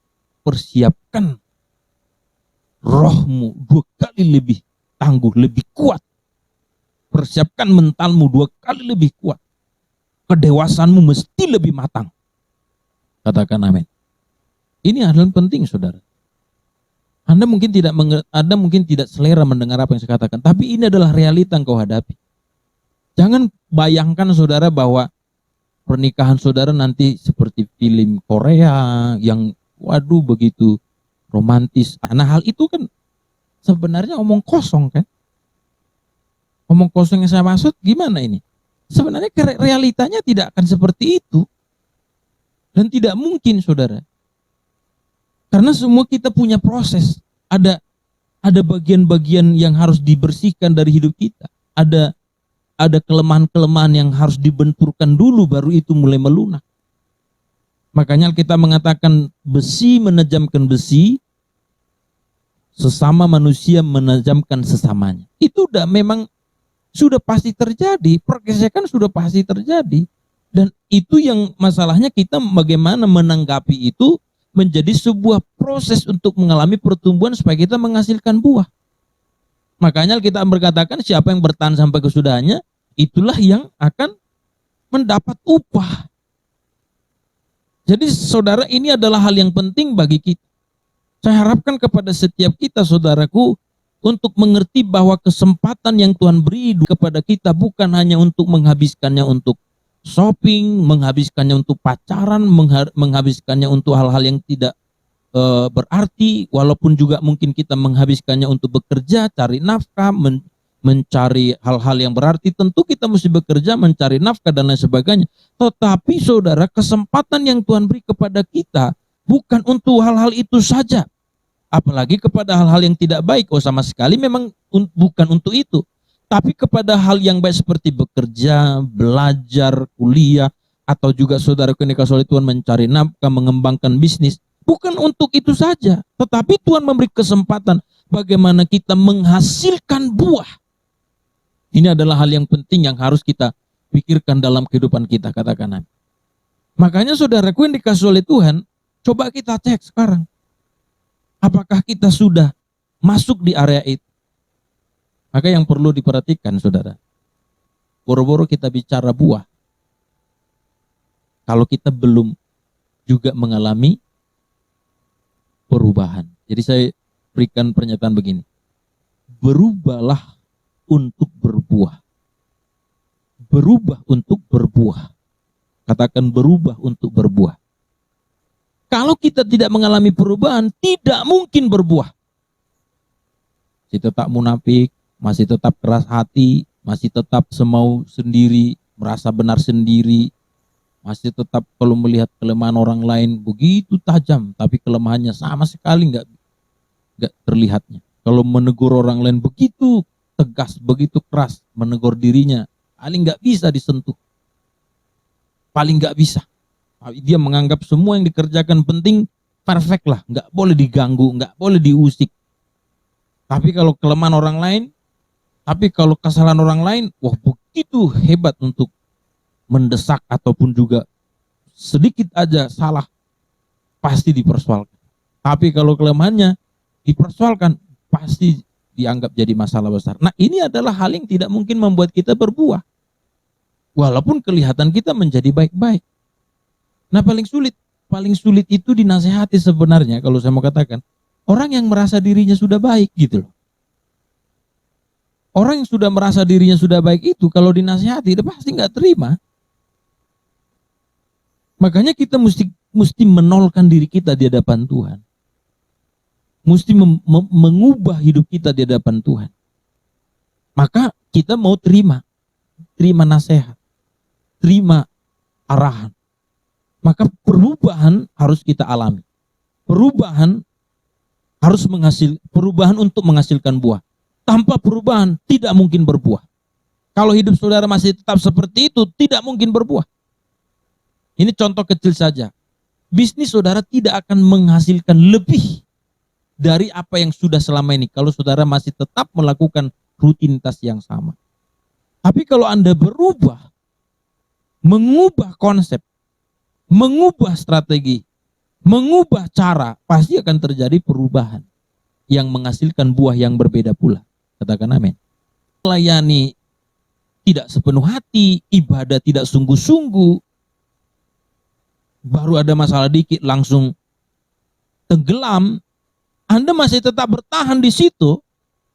persiapkan rohmu 2 kali lebih tangguh, lebih kuat. Persiapkan mentalmu 2 kali lebih kuat. Kedewasanmu mesti lebih matang. Katakan amin. Ini adalah penting, saudara. Anda mungkin tidak selera mendengar apa yang saya katakan, tapi ini adalah realita yang kau hadapi. Jangan bayangkan saudara bahwa pernikahan saudara nanti seperti film Korea yang waduh begitu romantis. Nah, hal itu kan sebenarnya omong kosong kan. Omong kosong yang saya maksud gimana ini? Sebenarnya realitanya tidak akan seperti itu. Dan tidak mungkin saudara. Karena semua kita punya proses. Ada bagian-bagian yang harus dibersihkan dari hidup kita. Ada kelemahan-kelemahan yang harus dibenturkan dulu, baru itu mulai melunak. Makanya kita mengatakan besi menajamkan besi, sesama manusia menajamkan sesamanya. Itu memang sudah pasti terjadi, pergesekan sudah pasti terjadi. Dan itu yang masalahnya kita bagaimana menanggapi itu menjadi sebuah proses untuk mengalami pertumbuhan supaya kita menghasilkan buah. Makanya kita berkatakan siapa yang bertahan sampai kesudahannya, itulah yang akan mendapat upah. Jadi saudara, ini adalah hal yang penting bagi kita. Saya harapkan kepada setiap kita saudaraku, untuk mengerti bahwa kesempatan yang Tuhan beri kepada kita bukan hanya untuk menghabiskannya untuk shopping, menghabiskannya untuk pacaran, menghabiskannya untuk hal-hal yang tidak berarti, walaupun juga mungkin kita menghabiskannya untuk bekerja, cari nafkah, mencari hal-hal yang berarti. Tentu kita mesti bekerja, mencari nafkah dan lain sebagainya. Tetapi saudara, kesempatan yang Tuhan beri kepada kita bukan untuk hal-hal itu saja. Apalagi kepada hal-hal yang tidak baik. Oh, sama sekali memang bukan untuk itu. Tapi kepada hal yang baik seperti bekerja, belajar, kuliah, atau juga saudara yang dikasihi oleh Tuhan mencari nafkah, mengembangkan bisnis. Bukan untuk itu saja. Tetapi Tuhan memberi kesempatan bagaimana kita menghasilkan buah. Ini adalah hal yang penting yang harus kita pikirkan dalam kehidupan kita, katakan. Makanya saudaraku yang dikasihi oleh Tuhan, coba kita cek sekarang. Apakah kita sudah masuk di area itu? Maka yang perlu diperhatikan saudara, boro-boro kita bicara buah, kalau kita belum juga mengalami perubahan. Jadi saya berikan pernyataan begini, berubahlah untuk berbuah. Berubah untuk berbuah. Katakan berubah untuk berbuah. Kalau kita tidak mengalami perubahan, tidak mungkin berbuah. Masih tetap munafik, masih tetap keras hati, masih tetap semau sendiri, merasa benar sendiri, masih tetap kalau melihat kelemahan orang lain begitu tajam, tapi kelemahannya sama sekali nggak terlihatnya. Kalau menegur orang lain begitu tegas, begitu keras, menegur dirinya, paling nggak bisa disentuh, paling nggak bisa. Dia menganggap semua yang dikerjakan penting, perfect lah, nggak boleh diganggu, nggak boleh diusik. Tapi kalau kelemahan orang lain, tapi kalau kesalahan orang lain, wah begitu hebat untuk mendesak ataupun juga sedikit aja salah, pasti dipersoalkan. Tapi kalau kelemahannya dipersoalkan, pasti dianggap jadi masalah besar. Nah, ini adalah hal yang tidak mungkin membuat kita berbuah. Walaupun kelihatan kita menjadi baik-baik. Nah, paling sulit itu dinasehati sebenarnya kalau saya mau katakan. Orang yang merasa dirinya sudah baik gitu loh. Orang yang sudah merasa dirinya sudah baik itu, kalau dinasihati, dia pasti nggak terima. Makanya kita mesti menolkan diri kita di hadapan Tuhan. Mesti mengubah hidup kita di hadapan Tuhan. Maka kita mau terima nasihat, terima arahan. Maka perubahan harus kita alami. Perubahan untuk menghasilkan buah. Tanpa perubahan tidak mungkin berbuah. Kalau hidup saudara masih tetap seperti itu, tidak mungkin berbuah. Ini contoh kecil saja. Bisnis saudara tidak akan menghasilkan lebih dari apa yang sudah selama ini kalau saudara masih tetap melakukan rutinitas yang sama. Tapi kalau Anda berubah, mengubah konsep, mengubah strategi, mengubah cara, pasti akan terjadi perubahan yang menghasilkan buah yang berbeda pula. Katakan amin. Melayani tidak sepenuh hati, ibadah tidak sungguh-sungguh, baru ada masalah dikit langsung tenggelam, Anda masih tetap bertahan di situ,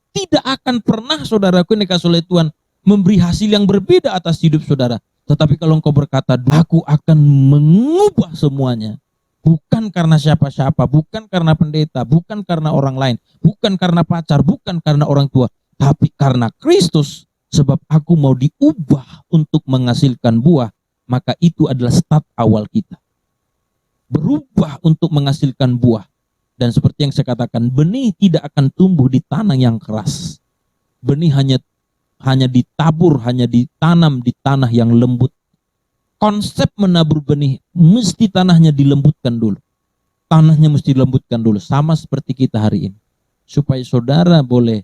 tidak akan pernah saudaraku yang dikasih oleh Tuhan memberi hasil yang berbeda atas hidup saudara. Tetapi kalau engkau berkata, aku akan mengubah semuanya, bukan karena siapa-siapa, bukan karena pendeta, bukan karena orang lain, bukan karena pacar, bukan karena orang tua, tapi karena Kristus, sebab aku mau diubah untuk menghasilkan buah, maka itu adalah start awal kita. Berubah untuk menghasilkan buah. Dan seperti yang saya katakan, benih tidak akan tumbuh di tanah yang keras. Benih hanya ditabur, hanya ditanam di tanah yang lembut. Konsep menabur benih, mesti tanahnya dilembutkan dulu. Tanahnya mesti dilembutkan dulu, sama seperti kita hari ini. Supaya saudara boleh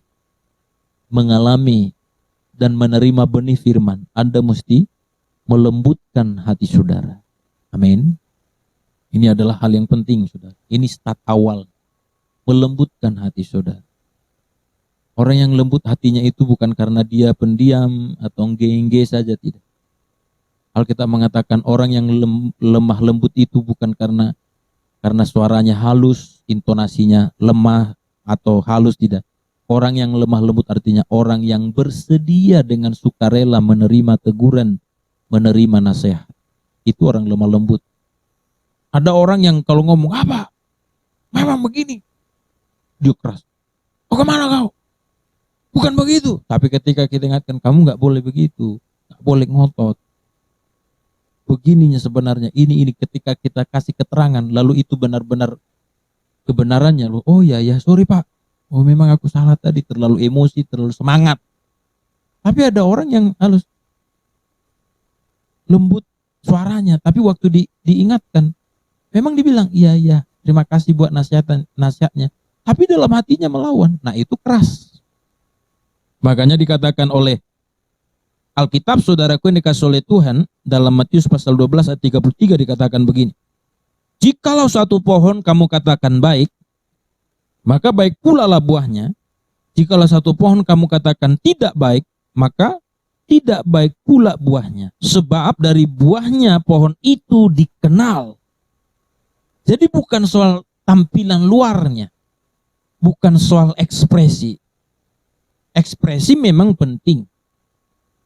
mengalami dan menerima benih firman, Anda mesti melembutkan hati saudara. Amin. Ini adalah hal yang penting, saudara. Ini start awal. Melembutkan hati saudara. Orang yang lembut hatinya itu bukan karena dia pendiam atau ngge saja, tidak. Alkitab mengatakan orang yang lemah lembut itu bukan karena suaranya halus, intonasinya lemah atau halus, tidak. Orang yang lemah lembut artinya orang yang bersedia dengan sukarela menerima teguran, menerima nasihat. Itu orang lemah lembut. Ada orang yang kalau ngomong, apa? Memang begini. Dia keras. Oh, kemana kau? Bukan begitu. Tapi ketika kita ingatkan, kamu gak boleh begitu. Gak boleh ngotot. Begininya sebenarnya. Ini ketika kita kasih keterangan, lalu itu benar-benar kebenarannya. Oh ya, sorry Pak. Oh memang aku salah tadi. Terlalu emosi, terlalu semangat. Tapi ada orang yang halus. Lembut suaranya. Tapi waktu diingatkan, memang dibilang, iya, terima kasih buat nasihatnya. Tapi dalam hatinya melawan. Nah itu keras. Makanya dikatakan oleh Alkitab, saudaraku yang dikasih oleh Tuhan, dalam Matius pasal 12 ayat 33 dikatakan begini. Jikalau satu pohon kamu katakan baik, maka baik pula lah buahnya. Jikalau satu pohon kamu katakan tidak baik, maka tidak baik pula buahnya. Sebab dari buahnya pohon itu dikenal. Jadi bukan soal tampilan luarnya, bukan soal ekspresi. Ekspresi memang penting,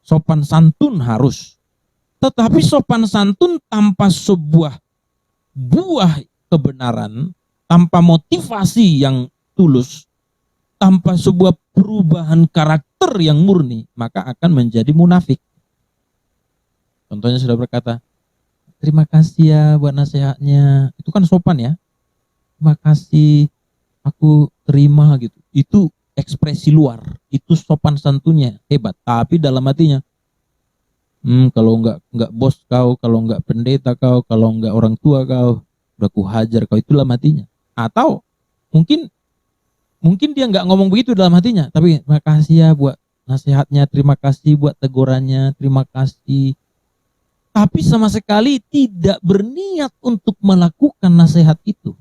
sopan santun harus. Tetapi sopan santun tanpa sebuah buah kebenaran, tanpa motivasi yang tulus, tanpa sebuah perubahan karakter yang murni, maka akan menjadi munafik. Contohnya sudah berkata, terima kasih ya buat nasihatnya. Itu kan sopan ya. Terima kasih, aku terima gitu. Itu ekspresi luar. Itu sopan santunnya, hebat. Tapi dalam hatinya, kalau enggak bos kau, kalau enggak pendeta kau, kalau enggak orang tua kau, udah ku hajar kau. Itu dalam hatinya. Atau mungkin dia enggak ngomong begitu dalam hatinya, tapi terima kasih ya buat nasihatnya, terima kasih buat tegurannya, terima kasih. Tapi sama sekali tidak berniat untuk melakukan nasihat itu.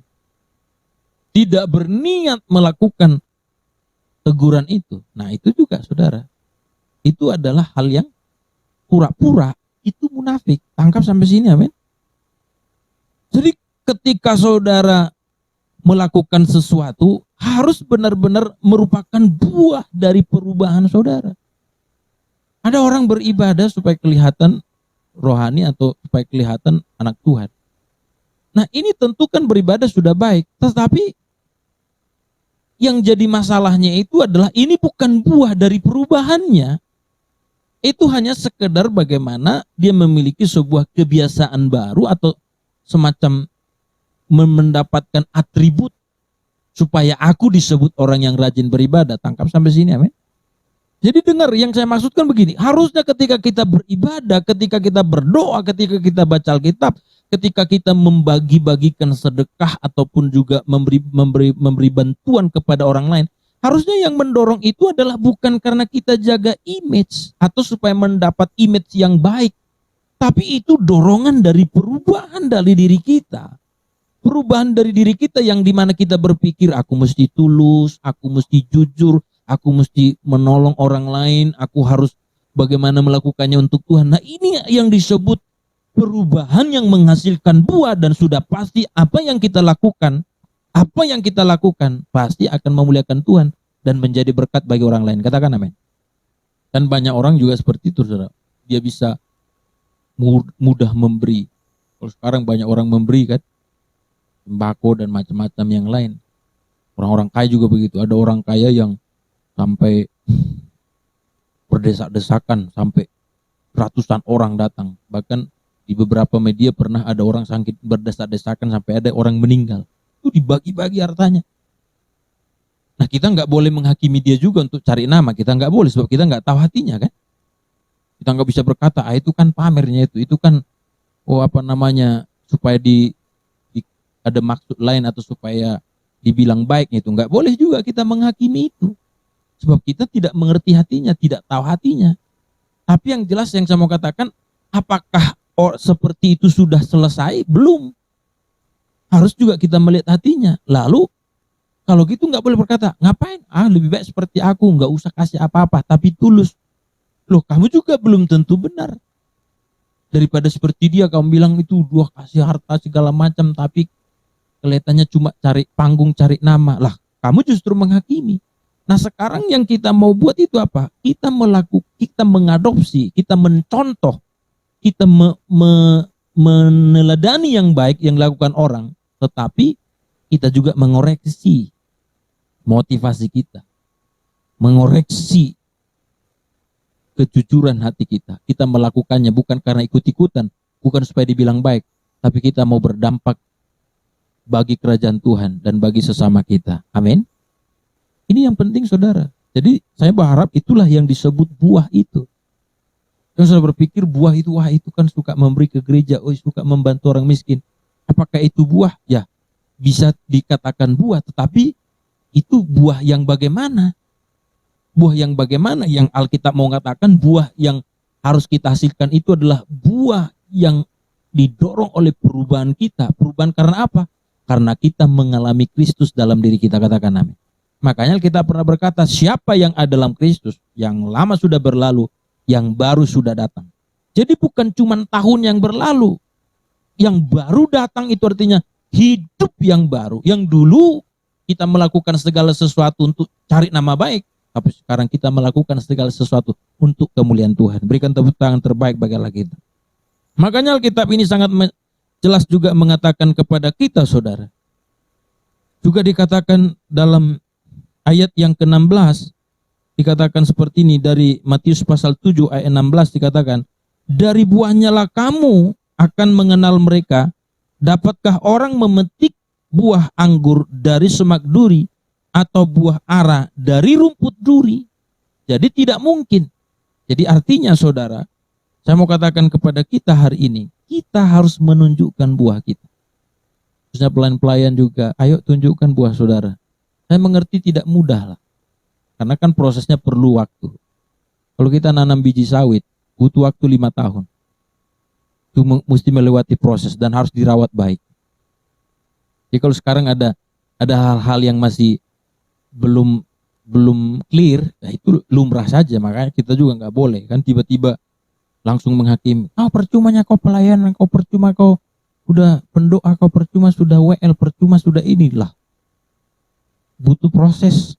Tidak berniat melakukan teguran itu. Nah itu juga saudara. Itu adalah hal yang pura-pura. Itu munafik. Tangkap sampai sini, amin. Jadi ketika saudara melakukan sesuatu, harus benar-benar merupakan buah dari perubahan saudara. Ada orang beribadah supaya kelihatan rohani atau supaya kelihatan anak Tuhan. Nah, ini tentu kan beribadah sudah baik, tetapi yang jadi masalahnya itu adalah ini bukan buah dari perubahannya. Itu hanya sekedar bagaimana dia memiliki sebuah kebiasaan baru atau semacam mendapatkan atribut supaya aku disebut orang yang rajin beribadah. Tangkap sampai sini, amin. Jadi dengar, yang saya maksudkan begini, harusnya ketika kita beribadah, ketika kita berdoa, ketika kita baca Alkitab, ketika kita membagi-bagikan sedekah ataupun juga memberi bantuan kepada orang lain, harusnya yang mendorong itu adalah bukan karena kita jaga image atau supaya mendapat image yang baik, tapi itu dorongan dari perubahan dari diri kita. Perubahan dari diri kita yang dimana kita berpikir, aku mesti tulus, aku mesti jujur, aku mesti menolong orang lain, aku harus bagaimana melakukannya untuk Tuhan. Nah, ini yang disebut perubahan yang menghasilkan buah, dan sudah pasti apa yang kita lakukan pasti akan memuliakan Tuhan dan menjadi berkat bagi orang lain. Katakan amin. Dan banyak orang juga seperti itu, saudara. Dia bisa mudah memberi. Kalau sekarang banyak orang memberi kan, sembako dan macam-macam yang lain. Orang-orang kaya juga begitu. Ada orang kaya yang sampai berdesak-desakan, sampai ratusan orang datang. Bahkan di beberapa media pernah ada orang sakit berdesak-desakan sampai ada orang meninggal. Itu dibagi-bagi hartanya. Nah, kita nggak boleh menghakimi dia juga untuk cari nama. Kita nggak boleh, sebab kita nggak tahu hatinya kan. Kita nggak bisa berkata, itu kan pamernya itu kan supaya ada maksud lain atau supaya dibilang baiknya itu. Nggak boleh juga kita menghakimi itu. Sebab kita tidak mengerti hatinya, tidak tahu hatinya. Tapi yang jelas yang saya mau katakan, apakah seperti itu sudah selesai? Belum. Harus juga kita melihat hatinya. Lalu kalau gitu nggak boleh berkata, ngapain? Lebih baik seperti aku, nggak usah kasih apa-apa, tapi tulus. Loh, kamu juga belum tentu benar. Daripada seperti dia, kamu bilang itu kasih harta segala macam, tapi kelihatannya cuma cari panggung, cari nama. Lah, kamu justru menghakimi. Nah, sekarang yang kita mau buat itu apa? Kita mengadopsi, kita mencontoh, kita meneladani yang baik yang dilakukan orang, tetapi kita juga mengoreksi motivasi kita, mengoreksi kejujuran hati kita. Kita melakukannya bukan karena ikut-ikutan, bukan supaya dibilang baik, tapi kita mau berdampak bagi kerajaan Tuhan dan bagi sesama kita. Amin. Ini yang penting, saudara. Jadi saya berharap itulah yang disebut buah itu. Yang saya berpikir buah itu, itu kan suka memberi ke gereja, suka membantu orang miskin. Apakah itu buah? Ya, bisa dikatakan buah, tetapi itu buah yang bagaimana? Buah yang bagaimana? Yang Alkitab mau katakan buah yang harus kita hasilkan itu adalah buah yang didorong oleh perubahan kita. Perubahan karena apa? Karena kita mengalami Kristus dalam diri kita. Katakan amin. Makanya kita pernah berkata, siapa yang ada dalam Kristus, yang lama sudah berlalu, yang baru sudah datang. Jadi bukan cuma tahun yang berlalu. Yang baru datang itu artinya hidup yang baru. Yang dulu kita melakukan segala sesuatu untuk cari nama baik, tapi sekarang kita melakukan segala sesuatu untuk kemuliaan Tuhan. Berikan tepuk tangan terbaik bagi Allah kita. Makanya Alkitab ini sangat jelas juga mengatakan kepada kita, saudara. Juga dikatakan dalam ayat yang ke-16, dikatakan seperti ini dari Matius pasal 7 ayat 16 dikatakan, dari buahnya lah kamu akan mengenal mereka. Dapatkah orang memetik buah anggur dari semak duri atau buah ara dari rumput duri? Jadi tidak mungkin. Jadi artinya, saudara, saya mau katakan kepada kita hari ini, kita harus menunjukkan buah kita. Khususnya pelayan-pelayan juga, ayo tunjukkan buah saudara. Saya mengerti tidak mudah lah. Karena kan prosesnya perlu waktu. Kalau kita nanam biji sawit, butuh waktu 5 tahun. Itu mesti melewati proses dan harus dirawat baik. Jadi kalau sekarang ada hal-hal yang masih belum clear, ya itu lumrah saja. Makanya kita juga nggak boleh kan tiba-tiba langsung menghakimi. Percumanya kau pelayanan, kau percuma kau udah pendoa, kau percuma sudah WL, percuma sudah inilah. butuh proses,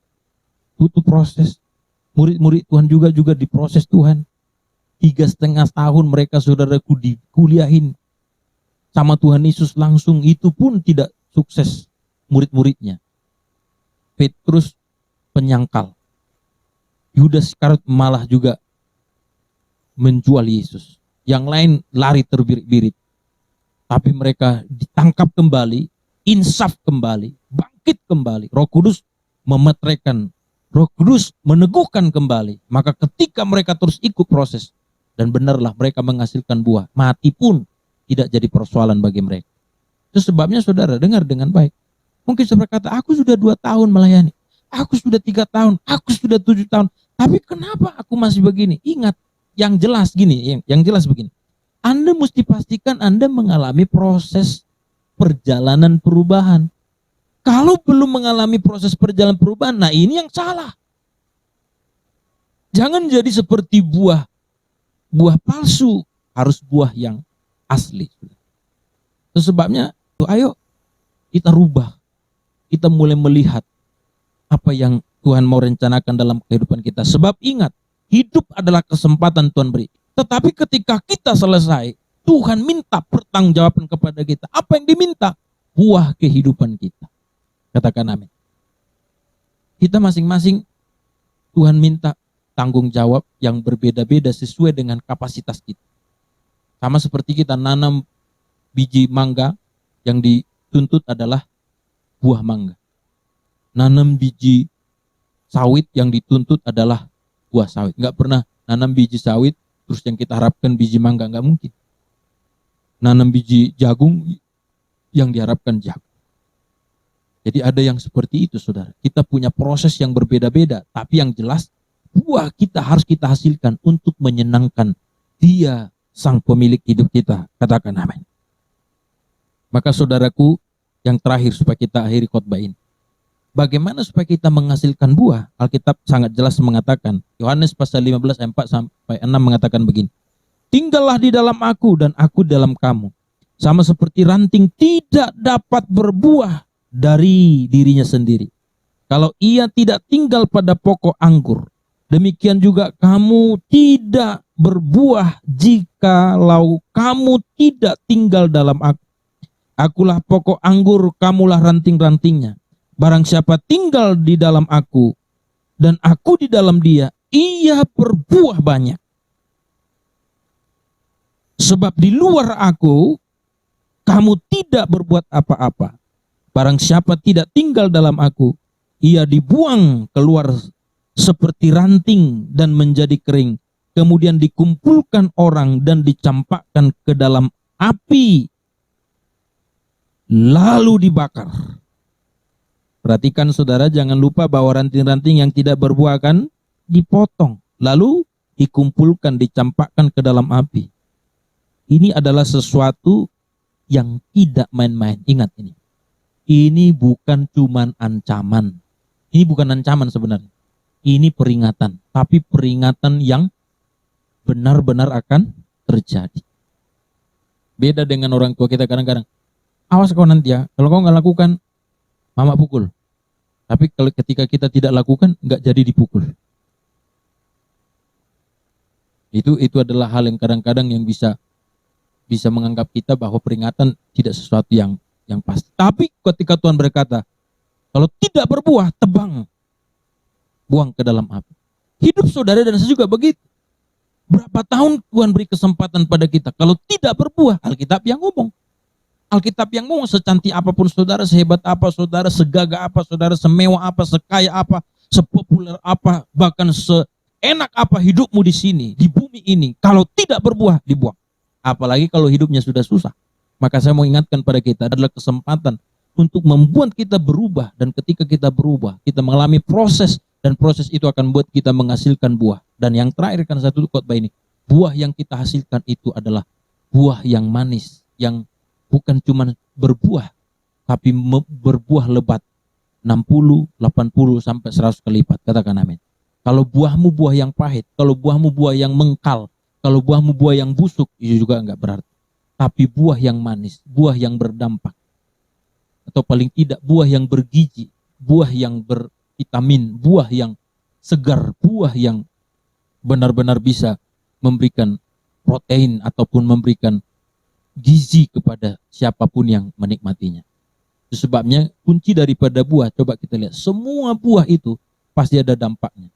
butuh proses. Murid-murid Tuhan juga diproses Tuhan. 3,5 tahun mereka saudaraku dikuliahin sama Tuhan Yesus langsung, itu pun tidak sukses murid-muridnya. Petrus penyangkal, Yudas Iskariot malah juga menjual Yesus. Yang lain lari terbirit-birit. Tapi mereka ditangkap kembali, insaf kembali, bangkit kembali. Roh Kudus memeteraikan, Roh Kudus meneguhkan kembali. Maka ketika mereka terus ikut proses, dan benarlah mereka menghasilkan buah, mati pun tidak jadi persoalan bagi mereka. Itu sebabnya saudara dengar dengan baik. Mungkin saudara berkata, aku sudah 2 tahun melayani, aku sudah 3 tahun, aku sudah 7 tahun, tapi kenapa aku masih begini? Ingat, yang jelas gini, yang jelas begini. Anda mesti pastikan Anda mengalami proses perjalanan perubahan. Kalau belum mengalami proses perjalanan perubahan, nah ini yang salah. Jangan jadi seperti buah palsu, harus buah yang asli. Itu sebabnya, ayo kita rubah. Kita mulai melihat apa yang Tuhan mau rencanakan dalam kehidupan kita. Sebab ingat, hidup adalah kesempatan Tuhan beri. Tetapi ketika kita selesai, Tuhan minta pertanggungjawaban kepada kita. Apa yang diminta? Buah kehidupan kita. Katakan amin. Kita masing-masing Tuhan minta tanggung jawab yang berbeda-beda sesuai dengan kapasitas kita. Sama seperti kita nanam biji mangga, yang dituntut adalah buah mangga. Nanam biji sawit, yang dituntut adalah buah sawit. Enggak pernah nanam biji sawit terus yang kita harapkan biji mangga, enggak mungkin. Nanam biji jagung, yang diharapkan jagung. Jadi ada yang seperti itu saudara. Kita punya proses yang berbeda-beda, tapi yang jelas buah kita harus kita hasilkan untuk menyenangkan Dia, sang pemilik hidup kita. Katakan amin. Maka saudaraku, yang terakhir supaya kita akhiri khotbah ini. Bagaimana supaya kita menghasilkan buah? Alkitab sangat jelas mengatakan, Yohanes pasal 15 ayat 4-6 mengatakan begini. Tinggallah di dalam aku dan aku di dalam kamu. Sama seperti ranting tidak dapat berbuah dari dirinya sendiri, kalau ia tidak tinggal pada pokok anggur. Demikian juga kamu tidak berbuah jikalau kamu tidak tinggal dalam aku. Akulah pokok anggur, kamulah ranting-rantingnya. Barang siapa tinggal di dalam aku dan aku di dalam dia, ia berbuah banyak. Sebab di luar aku, kamu tidak berbuat apa-apa. Barang siapa tidak tinggal dalam aku, ia dibuang keluar seperti ranting dan menjadi kering. Kemudian dikumpulkan orang dan dicampakkan ke dalam api, lalu dibakar. Perhatikan saudara, jangan lupa bahwa ranting-ranting yang tidak berbuah akan dipotong, lalu dikumpulkan, dicampakkan ke dalam api. Ini adalah sesuatu yang tidak main-main. Ingat ini. Ini bukan cuman ancaman. Ini bukan ancaman sebenarnya. Ini peringatan. Tapi peringatan yang benar-benar akan terjadi. Beda dengan orang tua kita kadang-kadang. Awas kau nanti ya. Kalau kau nggak lakukan, mama pukul. Tapi kalau ketika kita tidak lakukan, nggak jadi dipukul. Itu adalah hal yang kadang-kadang yang bisa menganggap kita bahwa peringatan tidak sesuatu yang pasti. Tapi ketika Tuhan berkata, kalau tidak berbuah, tebang, buang ke dalam api. Hidup saudara dan saya juga begitu. Berapa tahun Tuhan beri kesempatan pada kita, kalau tidak berbuah, Alkitab yang ngomong. Alkitab yang ngomong, secantik apapun saudara, sehebat apa saudara, segagah apa saudara, semewah apa, sekaya apa, sepopuler apa, bahkan seenak apa hidupmu di sini, di bumi ini, kalau tidak berbuah, dibuang. Apalagi kalau hidupnya sudah susah. Maka saya mau ingatkan pada kita adalah kesempatan untuk membuat kita berubah. Dan ketika kita berubah, kita mengalami proses. Dan proses itu akan membuat kita menghasilkan buah. Dan yang terakhir kan satu khotbah ini. Buah yang kita hasilkan itu adalah buah yang manis. Yang bukan cuma berbuah, tapi berbuah lebat. 60, 80, sampai 100 kali lipat. Katakan amin. Kalau buahmu buah yang pahit, kalau buahmu buah yang mengkal, kalau buahmu buah yang busuk, itu juga enggak berarti. Tapi buah yang manis, buah yang berdampak. Atau paling tidak buah yang bergizi. buah yang bervitamin, buah yang segar, buah yang benar-benar bisa memberikan protein ataupun memberikan gizi kepada siapapun yang menikmatinya. Itu sebabnya kunci daripada buah, coba kita lihat, semua buah itu pasti ada dampaknya.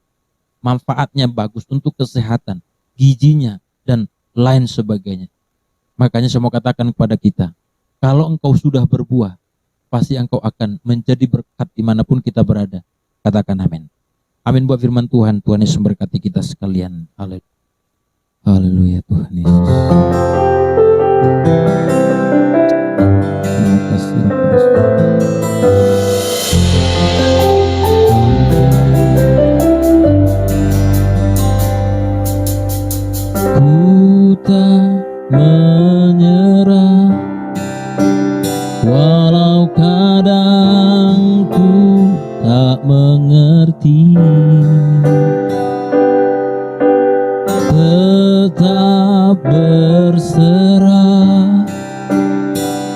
Manfaatnya bagus untuk kesehatan, gizinya, dan lain sebagainya. Makanya saya mau katakan kepada kita, kalau engkau sudah berbuah, pasti engkau akan menjadi berkat dimanapun kita berada. Katakan amin. Amin buat firman Tuhan. Tuhan Yesus memberkati kita sekalian. Haleluya. Haleluya Tuhan Yesus. Terima kasih Roh Kudus. Ku tak menyerah, walau kadang ku tak mengerti, tetap berserah,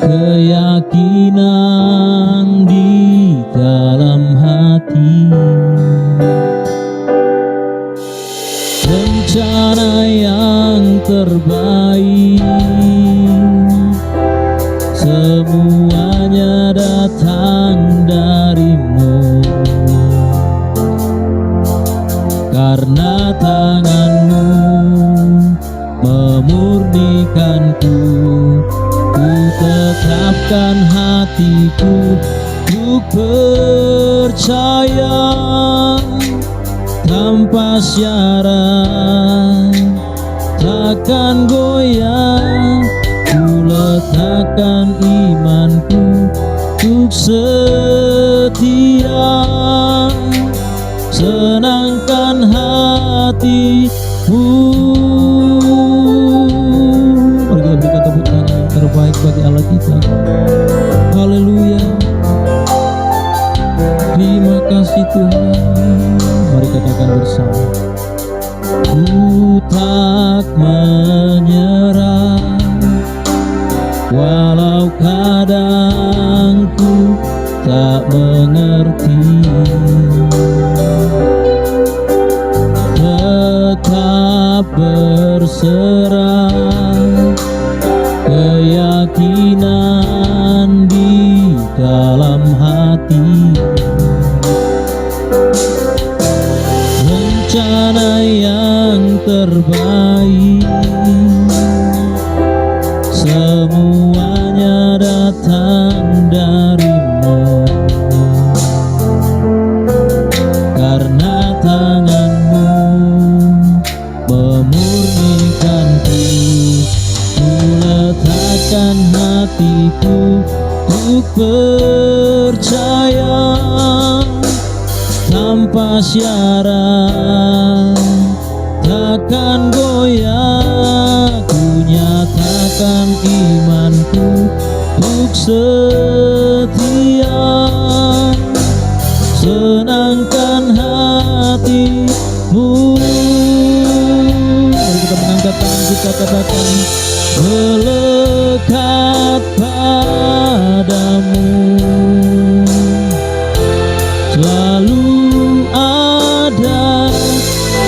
keyakinan di dalam hati. Rencana yang terbaik semuanya datang darimu, karena tanganmu memurnikanku. Ku tetapkan hatiku untuk percaya tanpa syarat, takkan goyah. Ku letakkan imanku untuk setia, senangkan hatimu. Mari kita berikan tepuk tangan yang terbaik bagi Allah kita. Haleluya. Terima kasih Tuhan. Mari katakan bersama. Ku tak menyerah, walau kadang ku tak mengerti, tetap berserah, keyakinan di dalam hati. Rencana yang terbaik semuanya datang darimu, karena tanganmu memurnikanku. Ku letakkan hatiku untuk percaya tanpa syarat, takkan goyah. Ku nyatakan imanku untuk setia, senangkan hatimu. Mari kita mengangkat tangan kita, katakan melekat padamu, selalu ada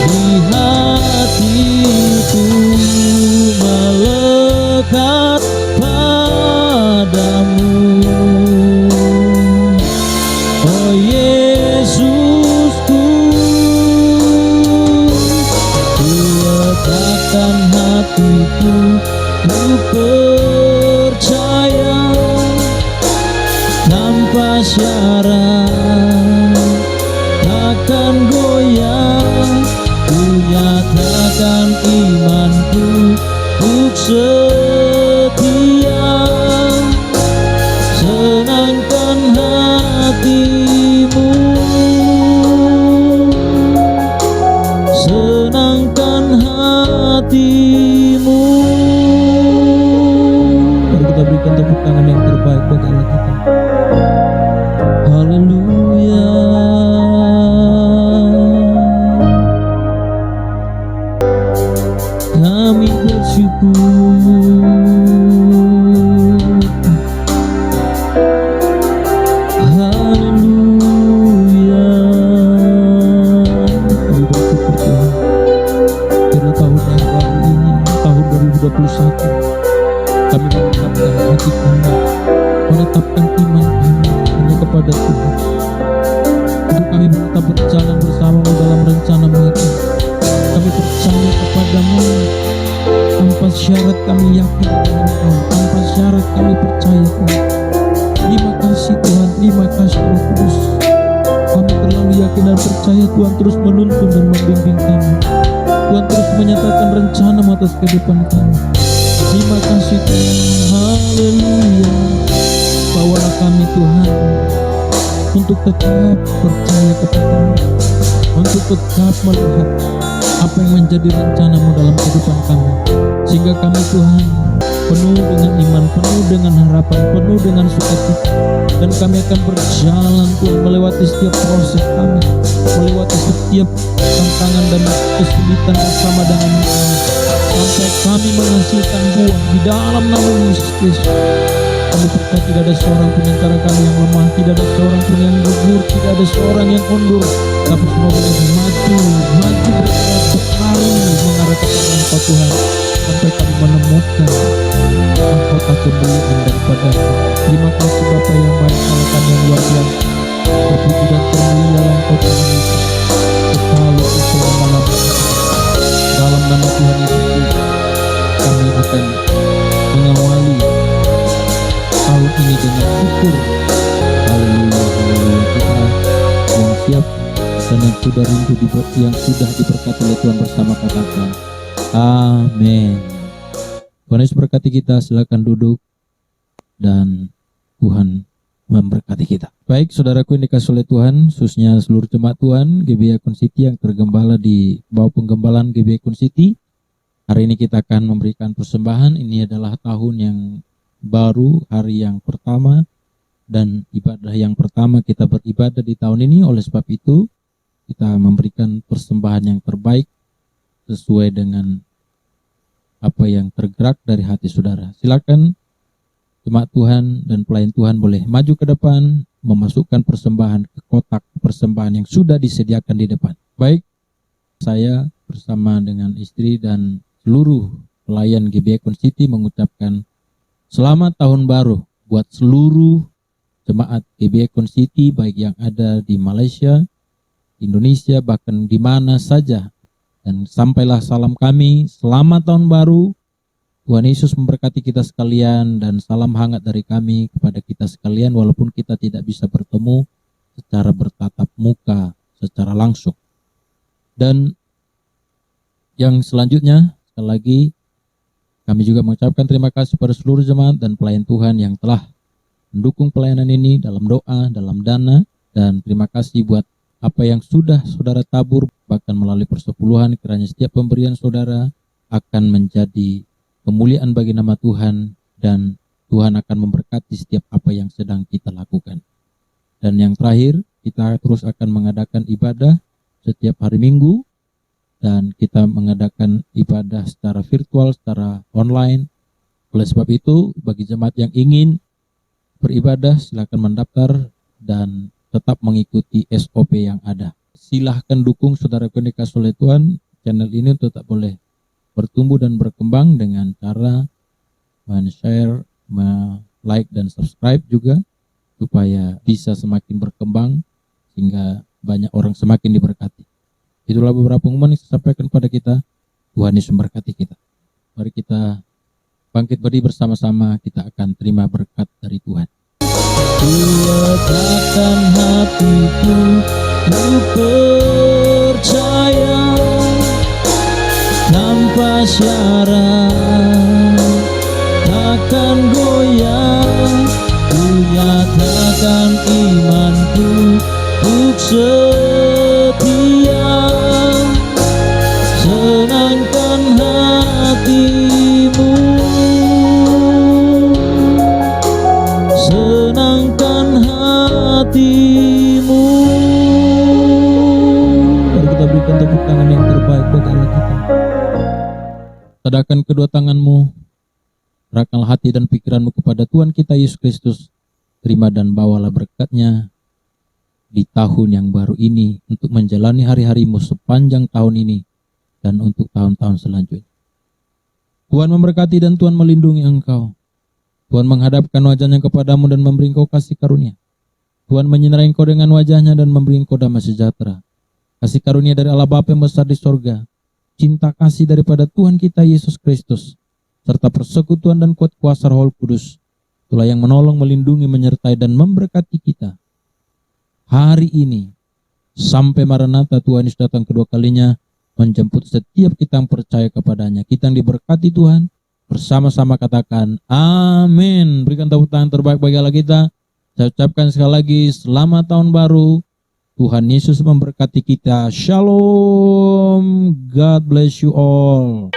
di hatiku, melekat padamu. Oh Yesusku, ku letakkan hatiku untuk percaya tanpa syarat, takkan goyah. Ku nyatakan imanku untuk setia, senangkan hatimu, senangkan hatimu. Mari kita berikan tepuk tangan yang terbaik bagi Allah kita. Haleluya. Kami bersyukur. Haleluya. Kami menetapkan hati kami, menetapkan iman kami hanya kepada Tuhan. Untuk kami tetap berjalan bersamamu dalam rencana-Mu itu. Kami percaya kepadamu. Tanpa syarat kami yakin dengan Engkau. Tanpa syarat kami percaya Tuhan. Terima kasih Tuhan, terima kasih Roh Kudus. Kami terlalu yakin dan percaya Tuhan terus menuntun dan membimbing kami. Tuhan terus menyatakan rencana atas kehidupan kami. Terima kasih Tuhan, haleluya. Bawalah kami Tuhan untuk tetap percaya kepada-Mu, untuk tetap melihat apa yang menjadi rencana-Mu dalam kehidupan kami, sehingga kami Tuhan penuh dengan iman, penuh dengan harapan, penuh dengan sukacita, dan kami akan berjalan Tuhan melewati setiap proses kami, melewati setiap tantangan dan kesulitan bersama dengan Engkau, sampai kami menghasilkan buah di dalam nama Yesus Kristus. Kami percaya tidak ada seorang pun antara kami yang lemah, tidak ada seorang pun yang gugur, tidak ada seorang yang mundur, tapi semua boleh maju berlari mengarah kepada Engkau Tuhan, sampai kami menemukan mahkota kemuliaan daripada Engkau. Terima kasih Bapa yang baik, Allah kami yang luar biasa. Terpuji dan termulia Engkau Tuhan Yesus, selalu selama-lamanya. Dalam nama Tuhan Yesus kami akan mengawali tahun ini dengan syukur. Haleluya, haleluya. Kita yang siap dan yang sudah rindu yang sudah diberkati oleh Tuhan bersama katakan amin. Tuhan Yesus berkati kita, silakan duduk dan Tuhan memberkati kita. Baik saudaraku yang dikasih oleh Tuhan, khususnya seluruh jemaat Tuhan GBI Icon City yang tergembala di bawah penggembalaan GBI Icon City. Hari ini kita akan memberikan persembahan. Ini adalah tahun yang baru, hari yang pertama, dan ibadah yang pertama kita beribadah di tahun ini. Oleh sebab itu kita memberikan persembahan yang terbaik sesuai dengan apa yang tergerak dari hati saudara. Silakan jemaat Tuhan dan pelayan Tuhan boleh maju ke depan, memasukkan persembahan ke kotak persembahan yang sudah disediakan di depan. Baik, saya bersama dengan istri dan seluruh pelayan GBI Icon City mengucapkan selamat tahun baru buat seluruh jemaat GBI Icon City, baik yang ada di Malaysia, Indonesia, bahkan di mana saja. Dan sampailah salam kami, selamat tahun baru. Tuhan Yesus memberkati kita sekalian, dan salam hangat dari kami kepada kita sekalian walaupun kita tidak bisa bertemu secara bertatap muka secara langsung. Dan yang selanjutnya, sekali lagi kami juga mengucapkan terima kasih pada seluruh jemaat dan pelayan Tuhan yang telah mendukung pelayanan ini dalam doa, dalam dana, dan terima kasih buat apa yang sudah saudara tabur, bahkan melalui persepuluhan. Kiranya setiap pemberian saudara akan menjadi kemuliaan bagi nama Tuhan, dan Tuhan akan memberkati setiap apa yang sedang kita lakukan. Dan yang terakhir, kita terus akan mengadakan ibadah setiap hari Minggu, dan kita mengadakan ibadah secara virtual, secara online. Oleh sebab itu, bagi jemaat yang ingin beribadah, silakan mendaftar dan tetap mengikuti SOP yang ada. Silahkan dukung saudara yang dikasih oleh Tuhan, channel ini tetap boleh bertumbuh dan berkembang dengan cara men-share, like dan subscribe juga, supaya bisa semakin berkembang sehingga banyak orang semakin diberkati. Itulah beberapa pengumuman yang saya sampaikan pada kita. Tuhan Yesus memberkati kita. Mari kita bangkit berdiri bersama-sama, kita akan terima berkat dari Tuhan. Letakkan hatiku untuk percaya tanpa syarat, takkan goyah. Ku nyatakan imanku untuk setia, senangkan hatimu, senangkan hatimu. Mari kita berikan tepuk tangan yang terbaik buat Allah kita. Tadahkan kedua tanganmu, serahkanlah hati dan pikiranmu kepada Tuhan kita Yesus Kristus. Terima dan bawalah berkat-Nya di tahun yang baru ini, untuk menjalani hari-harimu sepanjang tahun ini dan untuk tahun-tahun selanjutnya. Tuhan memberkati dan Tuhan melindungi engkau. Tuhan menghadapkan wajahnya kepadamu dan memberi engkau kasih karunia. Tuhan menyinari engkau dengan wajahnya dan memberi engkau damai sejahtera. Kasih karunia dari Allah Bapa yang besar di sorga, cinta kasih daripada Tuhan kita Yesus Kristus, serta persekutuan dan kuat kuasa Roh Kudus, itulah yang menolong, melindungi, menyertai dan memberkati kita hari ini sampai Maranatha Tuhan Yesus datang kedua kalinya, menjemput setiap kita yang percaya kepadanya. Kita yang diberkati Tuhan, bersama-sama katakan amin. Berikan tepuk tangan terbaik bagi Allah kita. Saya ucapkan sekali lagi selamat tahun baru. Tuhan Yesus memberkati kita. Shalom. God bless you all.